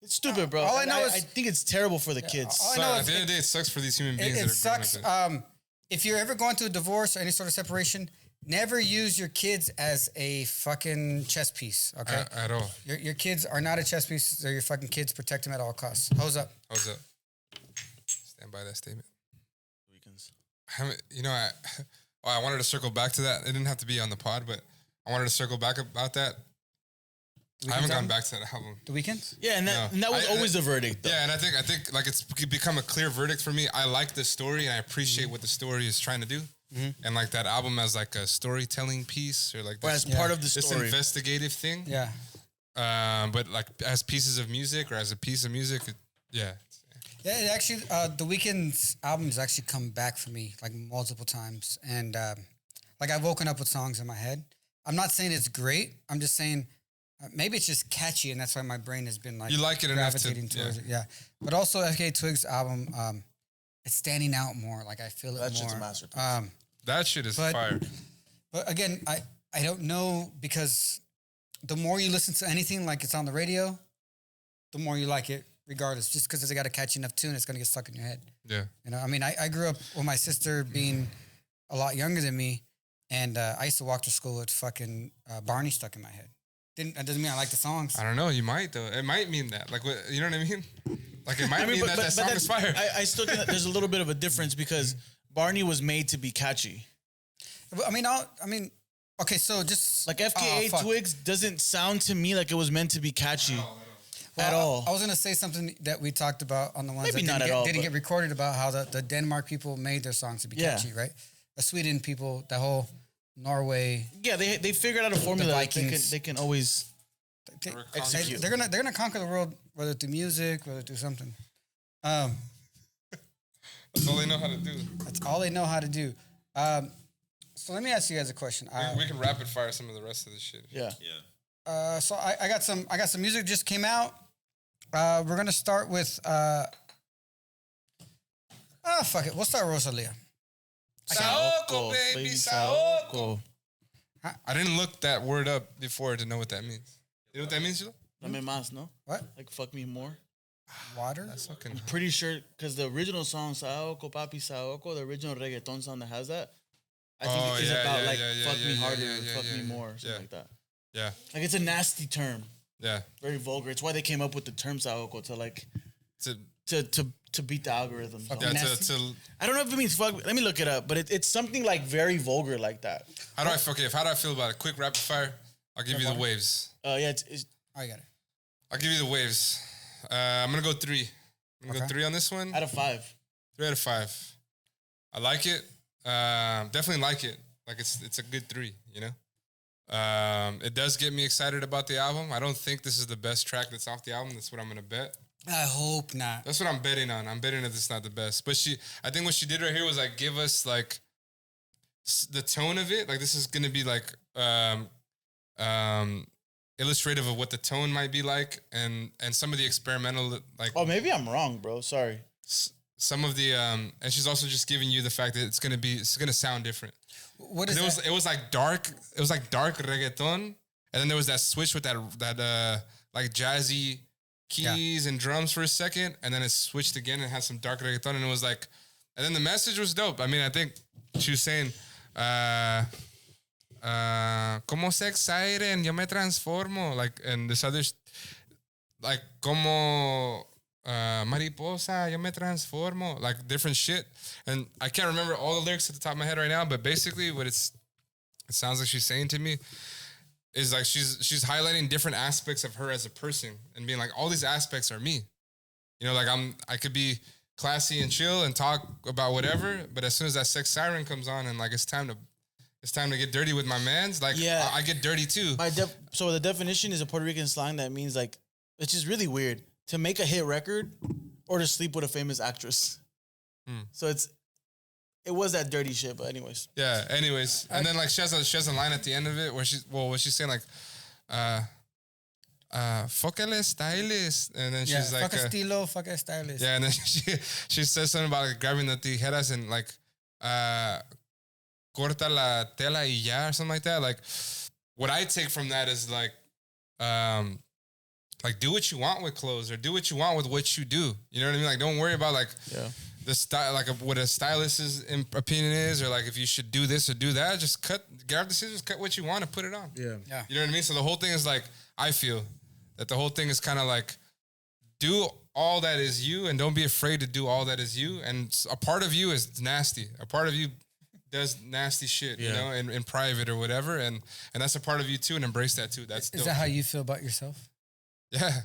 It's stupid, bro. all I And know is- I think it's terrible for the kids. all I So know at is the end of the day, it sucks for these human beings. it that are growing sucks. up in- If you're ever going through a divorce or any sort of separation, never use your kids as a fucking chess piece. Okay, at all. your kids are not a chess piece. They're your fucking kids. Protect them at all costs. Hose up. How's that? Stand by that statement. Weekends. You know, Oh, I wanted to circle back to that. It didn't have to be on the pod, but I wanted to circle back about that. I haven't gone back to that album. The Weeknd? Yeah, and that was always the verdict. Though. Yeah, and I think like it's become a clear verdict for me. I like the story and I appreciate what the story is trying to do. And like that album as like a storytelling piece or like as part of the this story, investigative thing. Yeah. But like as pieces of music or as a piece of music, yeah. Yeah, it actually, The Weeknd's albums actually come back for me like multiple times, and like I've woken up with songs in my head. I'm not saying it's great. I'm just saying maybe it's just catchy, and that's why my brain has been like you like it enough to towards it. Yeah, but also FK Twig's album, it's standing out more. Like I feel it that more. shit's a masterpiece. That shit is fire. But again, I don't know, because the more you listen to anything like it's on the radio, the more you like it. Regardless, just because it's got a catchy enough tune, it's gonna get stuck in your head. Yeah, you know. I mean, I grew up with my sister being a lot younger than me, and I used to walk to school with fucking Barney stuck in my head. That doesn't mean I like the songs. I don't know. You might though. It might mean that. Like, you know what I mean? Like it might mean that song is fire. I still think that there's a little bit of a difference because Barney was made to be catchy. I mean, okay, so just like FKA Twigs doesn't sound to me like it was meant to be catchy. At all. I was gonna say something that we talked about on the ones Maybe that didn't get recorded, about how the Denmark people made their songs to be catchy, right? The Sweden people, the whole Norway. Yeah, they figured out a formula. Like they can always execute. They're gonna conquer the world, whether through music, whether through something. That's all they know how to do. That's all they know how to do. So let me ask you guys a question. We can rapid fire some of the rest of this shit. Yeah. So I got some music just came out. We're gonna start with fuck it. We'll start with Rosalia. Saoko, baby, Saoko. I didn't look that word up before to know what that means. You know what that means, Chilo? Dame más, no? What? Like fuck me more? Water? That's fucking. I'm pretty sure because the original song Saoko, Papi Saoko, the original reggaeton song that has that, I think it's about fuck me harder, fuck me more, something like that. Yeah. Like it's a nasty term. Yeah. Very vulgar. It's why they came up with the term Saoko to like to beat the algorithm. Yeah, I don't know if it means fuck. Let me look it up. But it's something like very vulgar like that. How do I feel about it? Quick rapid fire. I'll give you the waves. It's I got it. I'll give you the waves. I'm gonna go 3. I'm gonna go 3 on this one. Out of 5. 3 out of 5. I like it. Definitely like it. Like it's a good 3. You know. It does get me excited about the album. I don't think this is the best track that's off the album. That's what I'm gonna bet. I hope not. That's what I'm betting on. I'm betting that it's not the best. But I think what she did right here was like give us like the tone of it. Like this is gonna be like illustrative of what the tone might be like, and some of the experimental like. Oh, maybe I'm wrong, bro. Sorry. Some of the and she's also just giving you the fact that it's gonna sound different. What is it? It was like dark. It was like dark reggaeton, and then there was that switch with that like jazzy keys and drums for a second, and then it switched again and had some dark reggaeton, and it was like, and then the message was dope. I mean, I think she was saying, "Como se exciren, yo me transformo," like, and this other, like, como. Mariposa, yo me transformo, like different shit, and I can't remember all the lyrics at the top of my head right now, but basically what it sounds like she's saying to me is like she's highlighting different aspects of her as a person and being like, all these aspects are me, you know, like I could be classy and chill and talk about whatever, but as soon as that sex siren comes on and like it's time to get dirty with my mans, like I get dirty too. So the definition is a Puerto Rican slang that means like, which is really weird. To make a hit record or to sleep with a famous actress. So it was that dirty shit, but anyways. Yeah, anyways. And then like she has a line at the end of it where she's saying like fuck el stylist. And then she's like fuck a estilo, fuck a stylist. Yeah, and then she says something about like grabbing the tijeras and like corta la tela y ya or something like that. Like what I take from that is like do what you want with clothes or do what you want with what you do. You know what I mean? Like, don't worry about like the style, like what a stylist's opinion is, or like if you should do this or do that. Just grab the scissors, cut what you want, and put it on. Yeah. You know what I mean? So the whole thing is like, I feel that the whole thing is kind of like, do all that is you, and don't be afraid to do all that is you. And a part of you is nasty. A part of you does nasty shit, Yeah. you know, in private or whatever, and that's a part of you too, and embrace that too. That's Is dope. that how you feel about yourself? Yeah.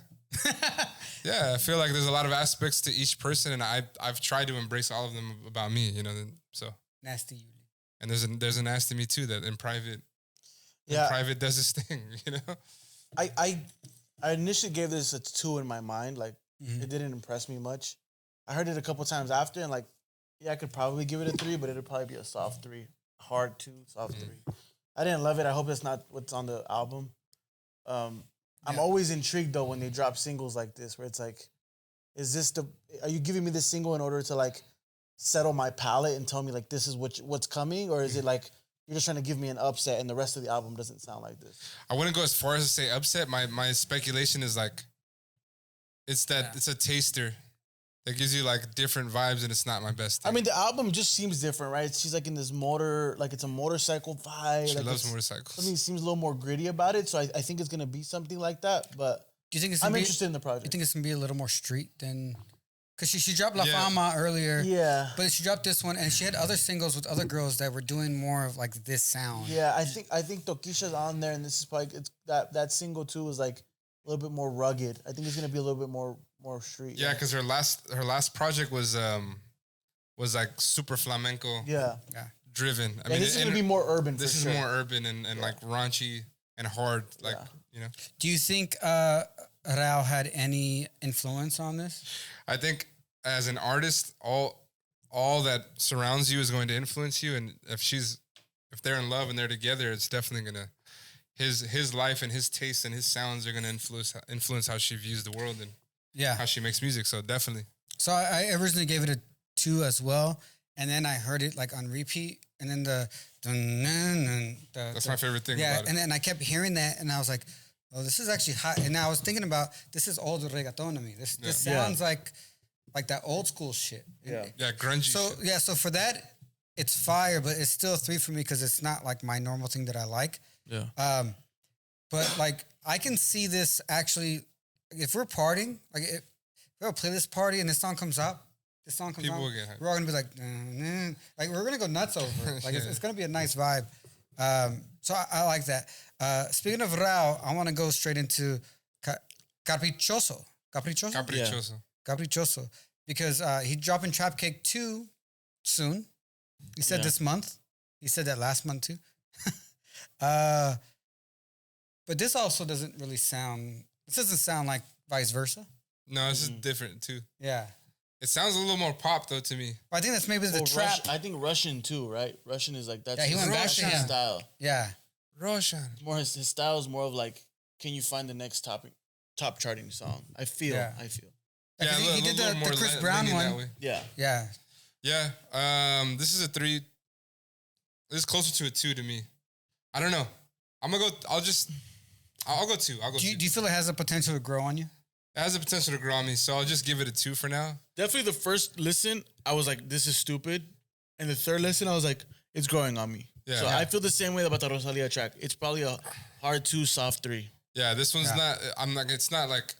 Yeah, I feel like there's a lot of aspects to each person, and I've tried to embrace all of them about me, you know. So Nasty you. and there's a nasty me too that in private does this thing, you know. I initially gave this a 2 in my mind. Like it didn't impress me much. I heard it a couple times after, and like, yeah, I could probably give it a 3, but it'd probably be a soft 3, hard 2, soft 3. I didn't love it. I hope it's not what's on the album. I'm always intrigued though when they drop singles like this, where it's like, are you giving me this single in order to like settle my palate and tell me like this is what's coming, or is it like you're just trying to give me an upset and the rest of the album doesn't sound like this? I wouldn't go as far as to say upset. My speculation is like, it's a taster that gives you like different vibes, and it's not my best thing. I mean, the album just seems different, right? She's like in this like it's a motorcycle vibe. She like loves motorcycles. Something seems a little more gritty about it, so I think it's gonna be something like that. But Do you think I'm interested in the project. You think it's gonna be a little more street than? Because she dropped La Yeah. Fama earlier. Yeah. But she dropped this one, and she had other singles with other girls that were doing more of like this sound. Yeah, I think Tokisha's on there, and this is probably that single too was like a little bit more rugged. I think it's gonna be a little bit more street. Yeah, because her last project was like super flamenco driven. I mean, this is gonna be more urban. This is more urban and like raunchy and hard, like you know. Do you think Rauw had any influence on this? I think as an artist, all that surrounds you is going to influence you, and if they're in love and they're together, it's definitely gonna his life and his tastes and his sounds are gonna influence how she views the world and how she makes music. So definitely. So I originally gave it a 2 as well, and then I heard it like on repeat, and then That's my favorite thing about it. and then I kept hearing that, and I was like, oh, this is actually hot. And I was thinking about, this is old reggaeton to me. This sounds like that old school shit. Yeah. Yeah, grungy So shit. so for that, it's fire, but it's still a 3 for me because it's not like my normal thing that I like. Yeah. But like I can see this actually, if we're partying, like if we have a playlist party and this song comes up, People will get hyped. we're all gonna be like, like we're gonna go nuts over it. Like it's gonna be a nice vibe. So I like that. Speaking of Rauw, I want to go straight into Caprichoso. Caprichoso. Because he's dropping Trap Cake 2 soon. He said this month. He said that last month too. But this also doesn't really sound, this doesn't sound like Vice Versa. No, this is different too. Yeah. It sounds a little more pop though to me. But I think that's maybe the trap. I think Russian too, right? Russian is like that's Yeah, he went back to his him. style. Yeah. Roshan. More his style is more of like, can you find the next top charting song? I feel. Yeah, he did the Chris Brown one. Yeah. Yeah. This is a 3. This is closer to a 2 to me. I don't know. I'm gonna go. I'll go 2. Do you feel it has the potential to grow on you? It has the potential to grow on me, so I'll just give it a 2 for now. Definitely the first listen, I was like, this is stupid. And the third listen, I was like, it's growing on me. Yeah. So I feel the same way about the Rosalia track. It's probably a hard 2, soft 3. Yeah, this one's not. I'm like. It's not like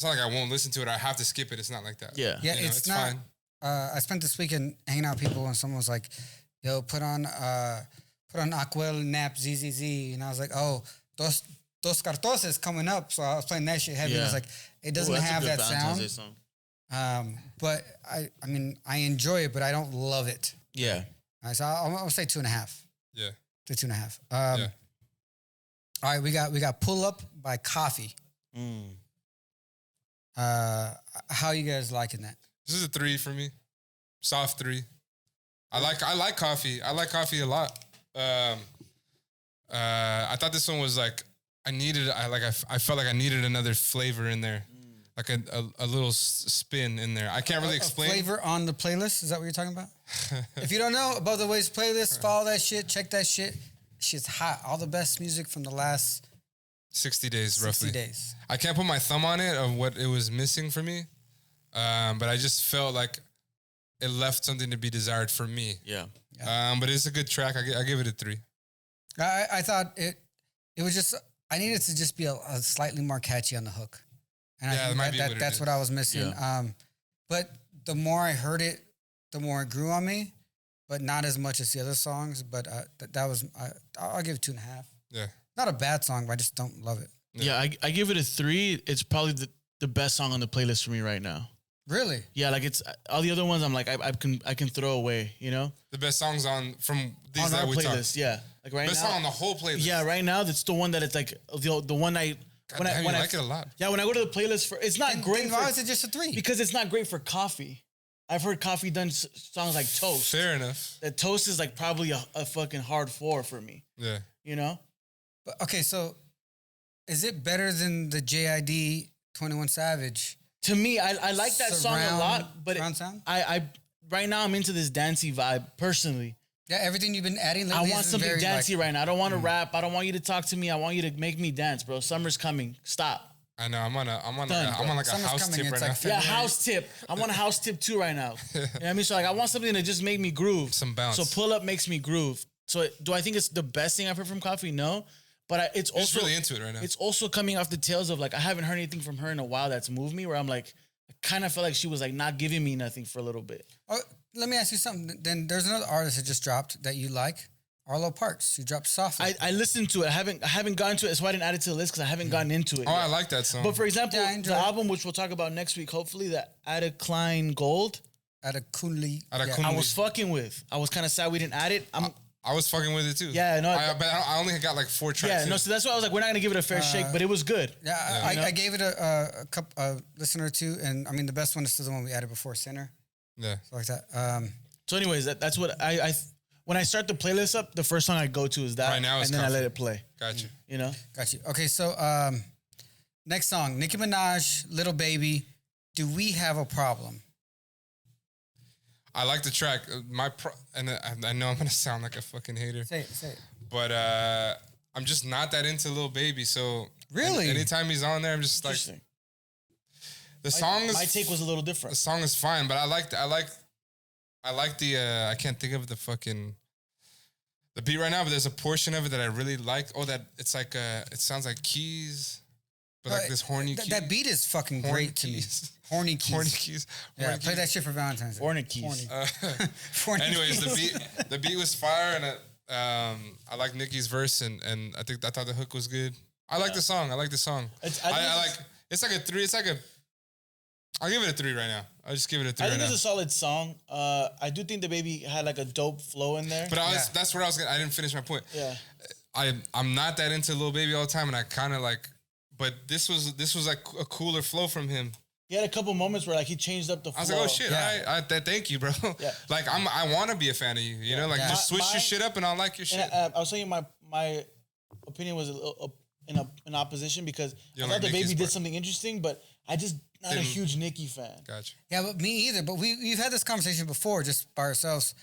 I won't listen to it. I have to skip it. It's not like that. Yeah. Yeah, You know, it's not. fine. I spent this weekend hanging out with people, and someone was like, "Yo, put on Anuel, Nap, ZZZ," and I was like, "Oh, Dos Cartoses coming up." So I was playing that shit heavy. And I was like, it doesn't have that Valentine's sound. Song. But I mean, I enjoy it, but I don't love it. Yeah. So I'll say 2.5. Yeah. To 2.5. Yeah. All right, we got Pull Up by Coffee. How you guys liking that? This is a 3 for me. Soft 3. I like Coffee. I like Coffee a lot. I thought this one was like I felt like I needed another flavor in there. Like a little spin in there. I can't really explain. Flavor on the playlist? Is that what you're talking about? If you don't know about the Ways playlist, follow that shit. Check that shit. Shit's hot. All the best music from the last 60 days, roughly. 60 days. I can't put my thumb on it of what it was missing for me. But I just felt like it left something to be desired for me. Yeah. But it's a good track. I give it a 3. I thought it was just, I needed to just be a slightly more catchy on the hook. And I think that's what I was missing. Yeah. But the more I heard it, the more it grew on me. but not as much as the other songs. But that was I'll give it 2.5. Yeah. Not a bad song, but I just don't love it. Yeah, I give it a 3. It's probably the best song on the playlist for me right now. Really? Yeah, like it's all the other ones. I'm like I can throw away. You know, The best songs from these on that our we playlist. talked. Yeah, like right Best now. song on the whole playlist. Yeah, right now that's the one that it's like the one I God damn, you like it a lot. Yeah, when I go to the playlist for it's not great. Then why is it just a 3? Because it's not great for coffee. I've heard coffee done songs like Toast. Fair enough. That Toast is like probably a fucking hard 4 for me. Yeah. You know? But, okay, so is it better than the JID 21 Savage? To me, I like that song a lot, but surround sound? I right now I'm into this dancey vibe personally. Yeah, everything you've been adding lately. I want is something very, dancey right now. I don't want to rap. I don't want you to talk to me. I want you to make me dance, bro. Summer's coming. Stop. I know. I'm on Done, like a Summer's house coming, tip it's right like now. Yeah, February. house tip. I want a house tip too right now. You know what I mean? So like I want something to just make me groove. Some bounce. So pull up makes me groove. So do I think it's the best thing I've heard from Coffee? No. But it's I'm just also really into it right now. it's also coming off the tails of like I haven't heard anything from her in a while that's moved me where I'm like I kind of felt like she was like not giving me nothing for a little bit. Oh, let me ask you something. Then there's another artist that just dropped that you like, Arlo Parks. She dropped Softly. I listened to it. I haven't gotten to it. That's why I didn't add it to the list because I haven't gotten into it. Oh, yet. I like that song. But for example, Yeah, I enjoy the it. album which we'll talk about next week, hopefully, that Ada Klein Gold, At a Kunli. At a yeah. Kunli. I was fucking with. I was kind of sad we didn't add it. I was fucking with it too. Yeah, no, But I only got like 4 tracks. Yeah, in. no, so that's why I was like, we're not gonna give it a fair shake, but it was good. Yeah, You know? I gave it a couple listener or two, and I mean the best one is still the one we added before Center, Yeah. so like that. So, anyways, that's what I when I start the playlist up, the first song I go to is that, Right now it's and then I Comfy. let it play. Got you. You know, Got you. Okay, so next song, Nicki Minaj, Little Baby. Do we have a problem? I like the track. And I know I'm gonna sound like a fucking hater, Say it. but I'm just not that into Lil Baby. So Really? anytime he's on there, I'm just like interesting. the song is My take was a little the different. song is fine, but I like the I can't think of the beat right now, but there's a portion of it that I really like. Oh, that it's like it sounds like keys, but like this horny key. That beat is fucking Horny great to me. keys. Horny keys. Horny keys. Yeah, Horny play keys. that shit for Valentine's Day. Horny keys. Horny Anyways, keys. the beat was fire, and I like Nicki's verse, and I thought the hook was good. I like the song. I like the song. I think I like. It's like a 3. It's like a. I'll give it a 3 right now. I'll just give it a 3 I right think now. it's a solid song. I do think the baby had like a dope flow in there. But Yeah. that's where I was. I didn't finish my point. yeah, I'm not that into Lil Baby all the time, and I kind of like. But this was like a cooler flow from him. he had a couple moments where like he changed up the flow. I was like, oh shit, Yeah. thank you, bro. Yeah. Like I want to be a fan of you. You know, like Yeah. just switch My- your shit up, and I'll like your shit. And I was saying my opinion was a little in opposition because You I don't thought like the baby Nicki's did part. something interesting, but I just not a Didn't- huge Nicki fan. Gotcha. Yeah, but me either. But we've had this conversation before, just by ourselves.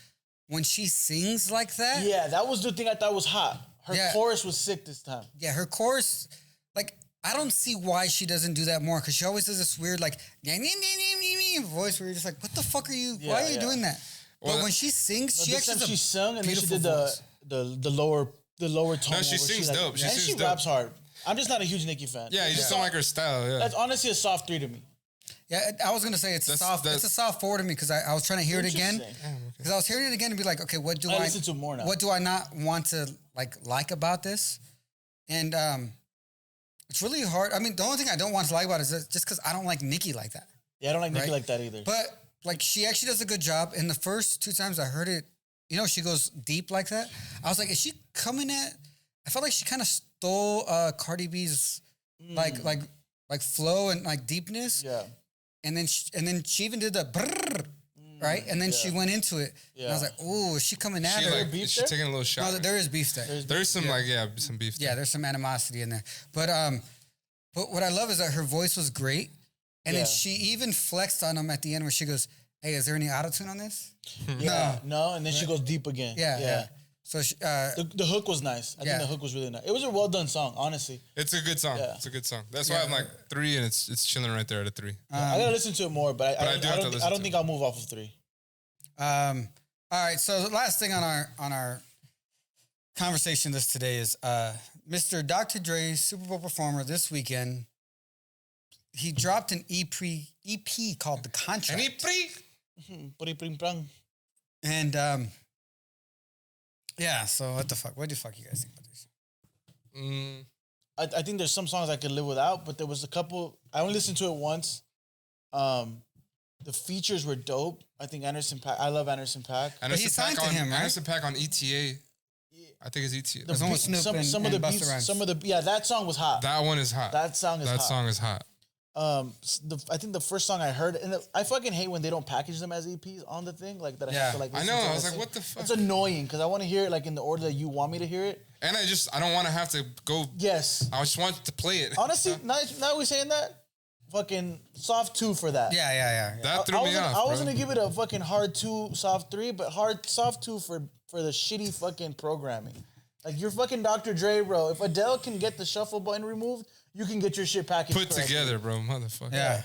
When she sings like that, Yeah, that was the thing I thought was hot. Her Yeah. chorus was sick this time. yeah, her chorus, like I don't see why she doesn't do that more because she always does this weird like voice where you're just like, what the fuck are you? why Yeah, are you yeah. doing that? Well, but when she sings, But she this actually time has she a sung and then she beautiful did voice. the lower tone. No, she where sings like- dope. She and sings she dope. raps hard. I'm just not a huge Nicki fan. Yeah, you just don't like her style. Yeah. That's honestly a soft 3 to me. Yeah, I was gonna say it's a soft. It's a soft 4 to me because I was trying to hear it again. Interesting. Because I was hearing it again and be like, okay, what do I I listen to it more now. What do I not want to like about this? And it's really hard. I mean, the only thing I don't want to like about it is just because I don't like Nicki like that. Yeah, I don't like Nicki Right? like that either. But like she actually does a good job. In the first 2 times I heard it, you know, she goes deep like that. I was like, is she coming at? I felt like she kind of stole Cardi B's like flow and like deepness. yeah. And then she even did the brrr, right? And then she yeah. went into it. And I was Yeah. like, oh, is she coming at She her? like beef she's there? taking a little shot. No, there is beef there. There's some some beef. Yeah, there's some animosity in there. But what I love is that her voice was great. And then Yeah. she even flexed on him at the end where she goes, hey, is there any auto-tune on this? Yeah. No, and then she goes deep again. Yeah. So she, The hook was nice. I Yeah. think the hook was really nice. It was a well done song, honestly. It's a good song. Yeah. It's a good song. That's why I'm like 3, and it's chilling right there at a 3. I gotta listen to it more, but I do have to listen I don't to think it. I'll move off of 3. all right. So the last thing on our conversation list today is Mr. Dr. Dre, Super Bowl performer this weekend. He dropped an EP called The Contract. Any pre? Pring, pring, prang. And Yeah. So what the fuck? What the fuck you guys think about this? I think there's some songs I could live without, but there was a couple. I only listened to it once. The features were dope. I think Anderson .Paak. I love Anderson .Paak. He's signed to him, right? Anderson .Paak on ETA. I think it's ETA. There's almost Snoop and of the Busta beats, Rhymes. that song was hot. That one is hot. That song is hot. I think the first song I heard, and I fucking hate when they don't package them as EPs on the thing, like that. I have to like. I know. I was like, what the fuck? It's annoying because I want to hear it like in the order that you want me to hear it. And I don't want to have to go. Yes. I just want to play it. Honestly, now we're saying that. Fucking soft 2 for that. Yeah. That threw me off. I was gonna give it a fucking hard 2, soft 3, but soft 2 for the shitty fucking programming. Like you're fucking Dr. Dre, bro. If Adele can get the shuffle button removed, you can get your shit packaged. Put together, bro, motherfucker. Yeah.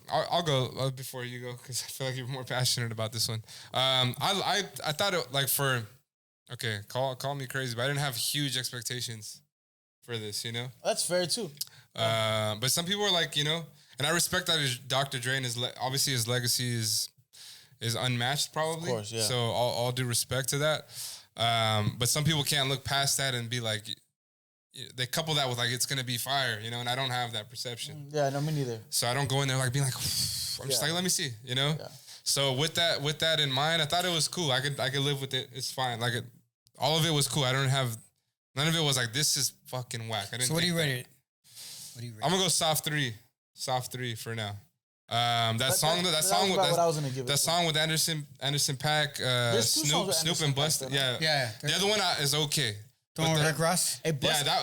I'll go before you go because I feel like you're more passionate about this one. I thought it like for, okay, call me crazy, but I didn't have huge expectations for this, you know. That's fair too. But some people are like, you know, and I respect that Dr. Dre and obviously his legacy is unmatched, probably. Of course, yeah. So all due respect to that. But some people can't look past that and be like, they couple that with like it's gonna be fire, you know, and I don't have that perception. Yeah, no, me neither. So I don't go in there like being like, I'm just like, let me see, you know. Yeah. So with that in mind, I thought it was cool. I could live with it. It's fine. Like all of it was cool. None of it was like this is fucking whack. I didn't. So what do you rate it? I'm gonna go soft 3 for now. That song with Anderson .Paak, Snoop and Busta. Yeah. The other one is okay. Don't Rick Ross. Hey,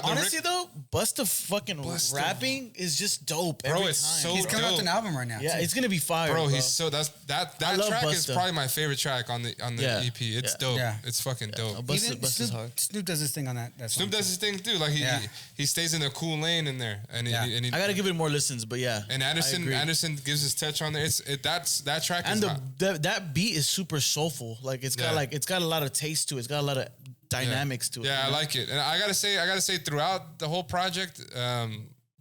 honestly though, Busta fucking rapping is just dope. Bro, every it's time. so He's coming out with an album right now. Yeah, it's gonna be fire, bro. He's so that track is Busta. probably my favorite track on the EP. It's dope. Yeah. It's fucking dope. Busta's hard. Snoop does his thing on that song. Snoop does his thing too. Like he stays in a cool lane in there, and I gotta give it more listens, but yeah. And Anderson gives his touch on there. That track and is hot. that beat is super soulful. Like it's got a lot of taste to it. It's got a lot of dynamics to it. Yeah, I like it, and I gotta say throughout the whole project,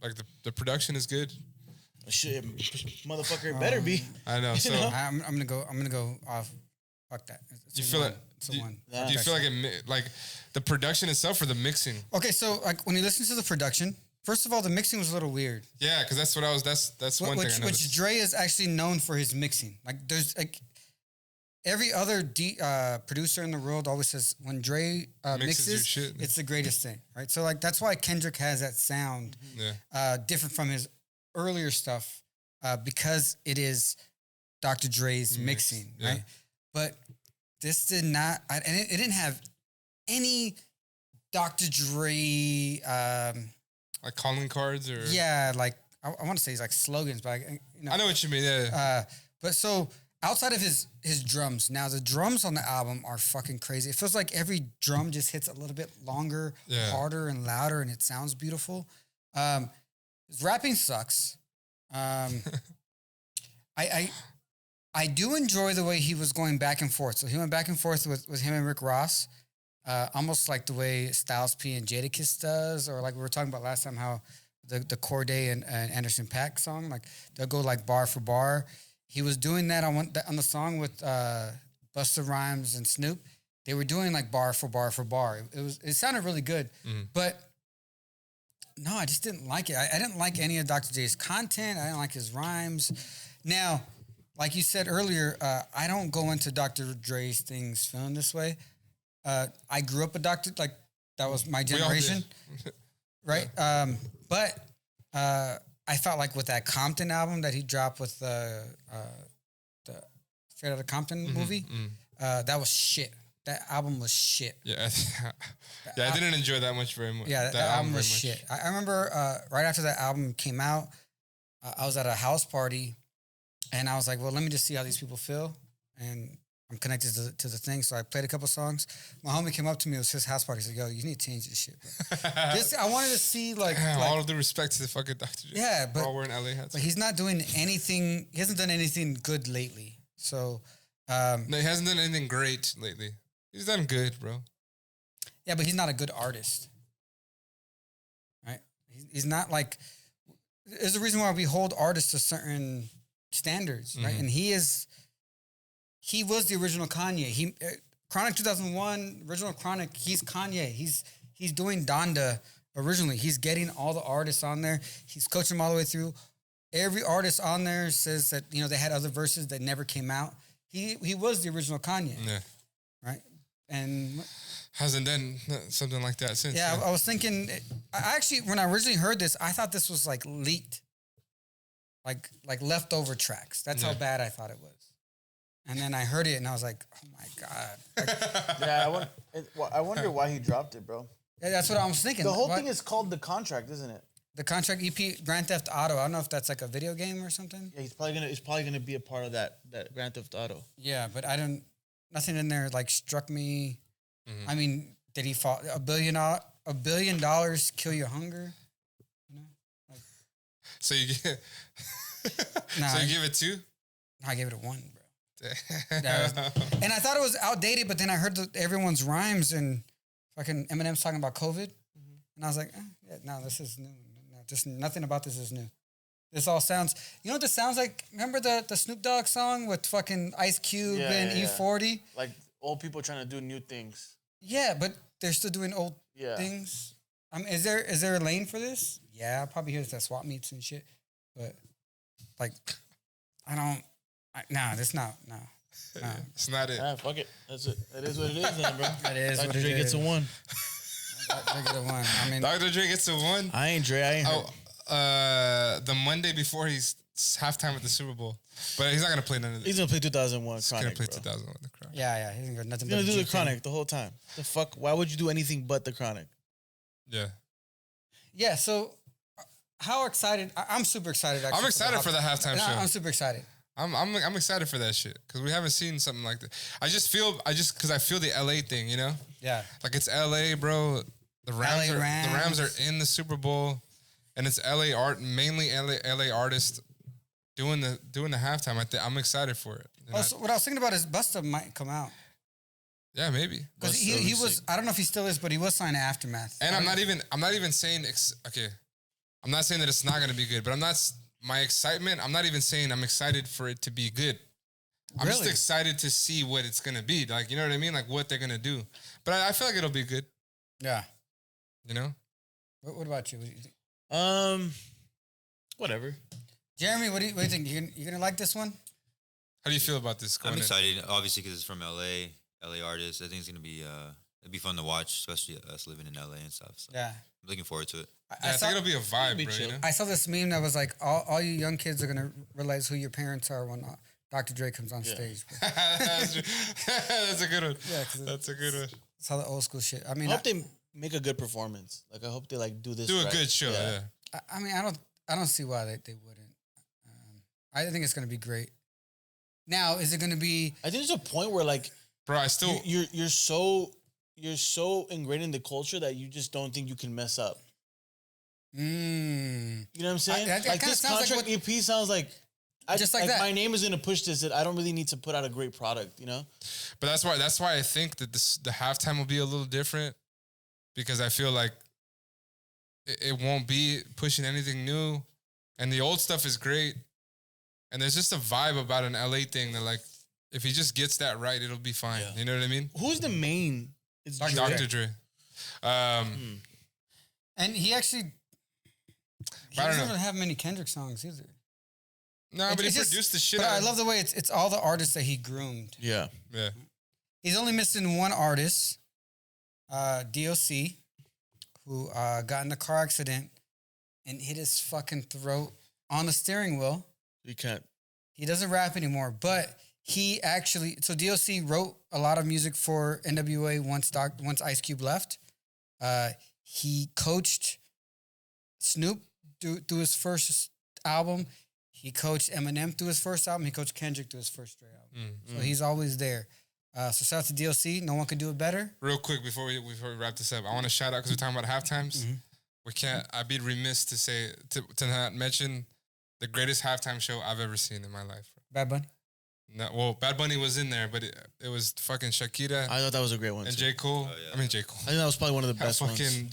like the production is good. Shit, motherfucker, it better be. I know. So I'm gonna go off. Fuck that. You feel it? Do you feel like like the production itself or the mixing? Okay, so like when you listen to the production, first of all, the mixing was a little weird. Yeah, because that's one thing I noticed. Which Dre is actually known for his mixing. Like there's like every other producer in the world always says when Dre mixes, shit, it's the greatest thing, right? So like that's why Kendrick has that sound, different from his earlier stuff, because it is Dr. Dre's mixing, right? But this did not, and it didn't have any Dr. Dre, like calling cards or like I want to say it's like slogans, but I know what you mean. Yeah. But so outside of his drums, now the drums on the album are fucking crazy. It feels like every drum just hits a little bit longer, harder, and louder, and it sounds beautiful. His rapping sucks. I do enjoy the way he was going back and forth. So he went back and forth with him and Rick Ross, almost like the way Styles P and Jadakiss does, or like we were talking about last time, how the Corday and Anderson .Paak song, like they'll go like bar for bar. He was doing that on the song with Busta Rhymes and Snoop. They were doing like bar for bar for bar. It sounded really good, but no, I just didn't like it. I didn't like any of Dr. J's content. I didn't like his rhymes. Now, like you said earlier, I don't go into Dr. Dre's things feeling this way. I grew up a doctor, like that was my generation, right? But I felt like with that Compton album that he dropped with the Straight Outta Compton movie, that was shit. That album was shit. Yeah, I didn't enjoy that much very much. Yeah, that album was shit. I remember right after that album came out, I was at a house party, and I was like, well, let me just see how these people feel. And I'm connected to the thing, so I played a couple songs. My homie came up to me, it was his house party. He said, yo, you need to change this shit, bro. I wanted to see, like... all due respect to the fucking Dr. J. Yeah, but... We're all wearing LA hats. But he's not doing anything... He hasn't done anything good lately. So... no, he hasn't done anything great lately. He's done good, bro. Yeah, but he's not a good artist. Right? He's not like... There's a reason why we hold artists to certain standards, right? And he was the original Kanye. Chronic 2001, original Chronic. He's Kanye. He's doing Donda originally. He's getting all the artists on there. He's coaching them all the way through. Every artist on there says that they had other verses that never came out. He was the original Kanye. Yeah. Right. And hasn't done something like that since. Yeah, I was thinking. I actually, when I originally heard this, I thought this was like leaked, like leftover tracks. That's how bad I thought it was. And then I heard it, and I was like, "Oh my god!" Like, Yeah, I wonder why he dropped it, bro. yeah, that's what I was thinking. The whole thing is called The Contract, isn't it? The Contract EP, Grand Theft Auto. I don't know if that's like a video game or something. Yeah, he's probably gonna be a part of that Grand Theft Auto. Yeah, but I don't. Nothing in there like struck me. Mhm. I mean, did he fall $1 billion kill your hunger? So you get. Nah, so you give it 2? I gave it a 1, bro. And I thought it was outdated, but then I heard everyone's rhymes and fucking Eminem's talking about COVID, and I was like, yeah, no, this is new. No, just nothing about this is new. This all sounds. You know what this sounds like? Remember the Snoop Dogg song with fucking Ice Cube and E40? Like old people trying to do new things. Yeah, but they're still doing old things. Is there a lane for this? Yeah, I'll probably hear this at swap meets and shit, but like, I don't. It's not. No. It's not it. Ah, fuck it. That's it. That is what it is, then, bro. That is Dr. what it Dre is. gets a 1. Dr. get a 1. I mean, Dr. Dre gets a 1. I ain't Dre. I ain't heard. The Monday before he's halftime at the Super Bowl, but he's not gonna play none of this. He's gonna play 2001 He's Chronic, gonna play bro. 2000 with the crowd. yeah, he's gonna go nothing. He's gonna but do the GK. Chronic the whole time. The fuck? Why would you do anything but the Chronic? Yeah. Yeah. So, how excited? I'm super excited. Actually, I'm excited for the halftime show. I'm super excited. I'm excited for that shit because we haven't seen something like that. I just because I feel the LA thing, you know? Yeah. Like it's LA, bro. The Rams are in the Super Bowl, and it's mainly LA artists doing the halftime. I'm excited for it. So what I was thinking about is Busta might come out Yeah, maybe. because he was. I don't know if he still is, but he was signed to Aftermath. And I'm not even saying okay. I'm not saying that it's not gonna be good, but my excitement. I'm not even saying I'm excited for it to be good. I'm just excited to see what it's gonna be. Like, you know what I mean? Like what they're gonna do. But I feel like it'll be good. Yeah. You know? What about you? What do you think? Whatever. Jeremy, what do you think? You gonna like this one? How do you feel about this? I'm excited, obviously, because it's from LA artists. I think it's gonna be it'd be fun to watch, especially us living in LA and stuff. So Yeah. I'm looking forward to it. I think it'll be a vibe, bro. You know? I saw this meme that was like, all you young kids are gonna realize who your parents are when Dr. Dre comes on stage. Bro. That's a good one. Yeah, That's a good one. It's all the old school shit. I mean, I hope they make a good performance. Like I hope they like do this. Do a right. good show. Yeah. I mean, I don't see why they wouldn't. I think it's gonna be great. Now, is it gonna be? I think there's a point where like, Bro, I still you're so ingrained in the culture that you just don't think you can mess up. You know what I'm saying? That Like kinda this sounds like contract EP sounds like. Just like that. My name is gonna push this. That I don't really need to put out a great product. You know. But that's why I think that the halftime will be a little different because I feel like it won't be pushing anything new, and the old stuff is great, and there's just a vibe about an LA thing that like if he just gets that right, it'll be fine. Yeah. You know what I mean? Who's the main? It's Dr. Dre. And he actually, he I don't doesn't know. have many Kendrick songs either. No, but he It's just- produced the shit. But out I of love the way it's all the artists that he groomed. Yeah. Yeah. He's only missing one artist, DOC, who got in a car accident and hit his fucking throat on the steering wheel. You can't. He doesn't rap anymore, but he actually. So DOC wrote a lot of music for NWA once Ice Cube left. He coached Snoop through his first album. He coached Eminem through his first album. He coached Kendrick through his first Dre album. So he's always there. So shout out to DOC. No one can do it better. Real quick before we wrap this up, I want to shout out because we're talking about halftimes. We can't. I'd be remiss to say to not mention the greatest halftime show I've ever seen in my life. Bad Bunny. No, well, Bad Bunny was in there, but it was fucking Shakira I thought that was a great one. and too. J. Cole. yeah. I mean, J. Cole. I think that was probably one of the best ones. Fucking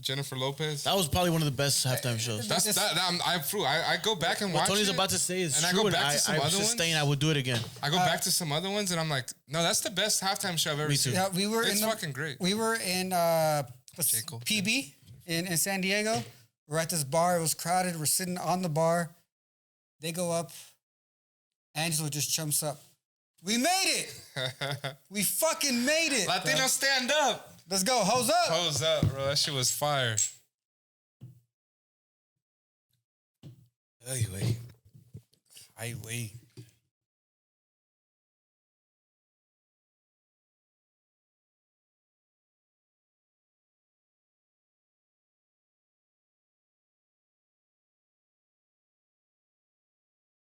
Jennifer Lopez. That was probably one of the best halftime shows. That's that. I go back and What watch Tony's it, about to say is and I true, go and back to some I other sustain. ones. I would do it again. I go back to some other ones, and I'm like, no, that's the best halftime show I've ever Me too. seen. Yeah, we were It's in fucking great. We were in J. Cole. PB in San Diego. We're at this bar. It was crowded. We're sitting on the bar. They go up. Angelo just jumps up. We made it. We fucking made it. Latino, stand up. Let's go. Hose up. Hose up, bro. That shit was fire. Ay, güey. Ay, güey.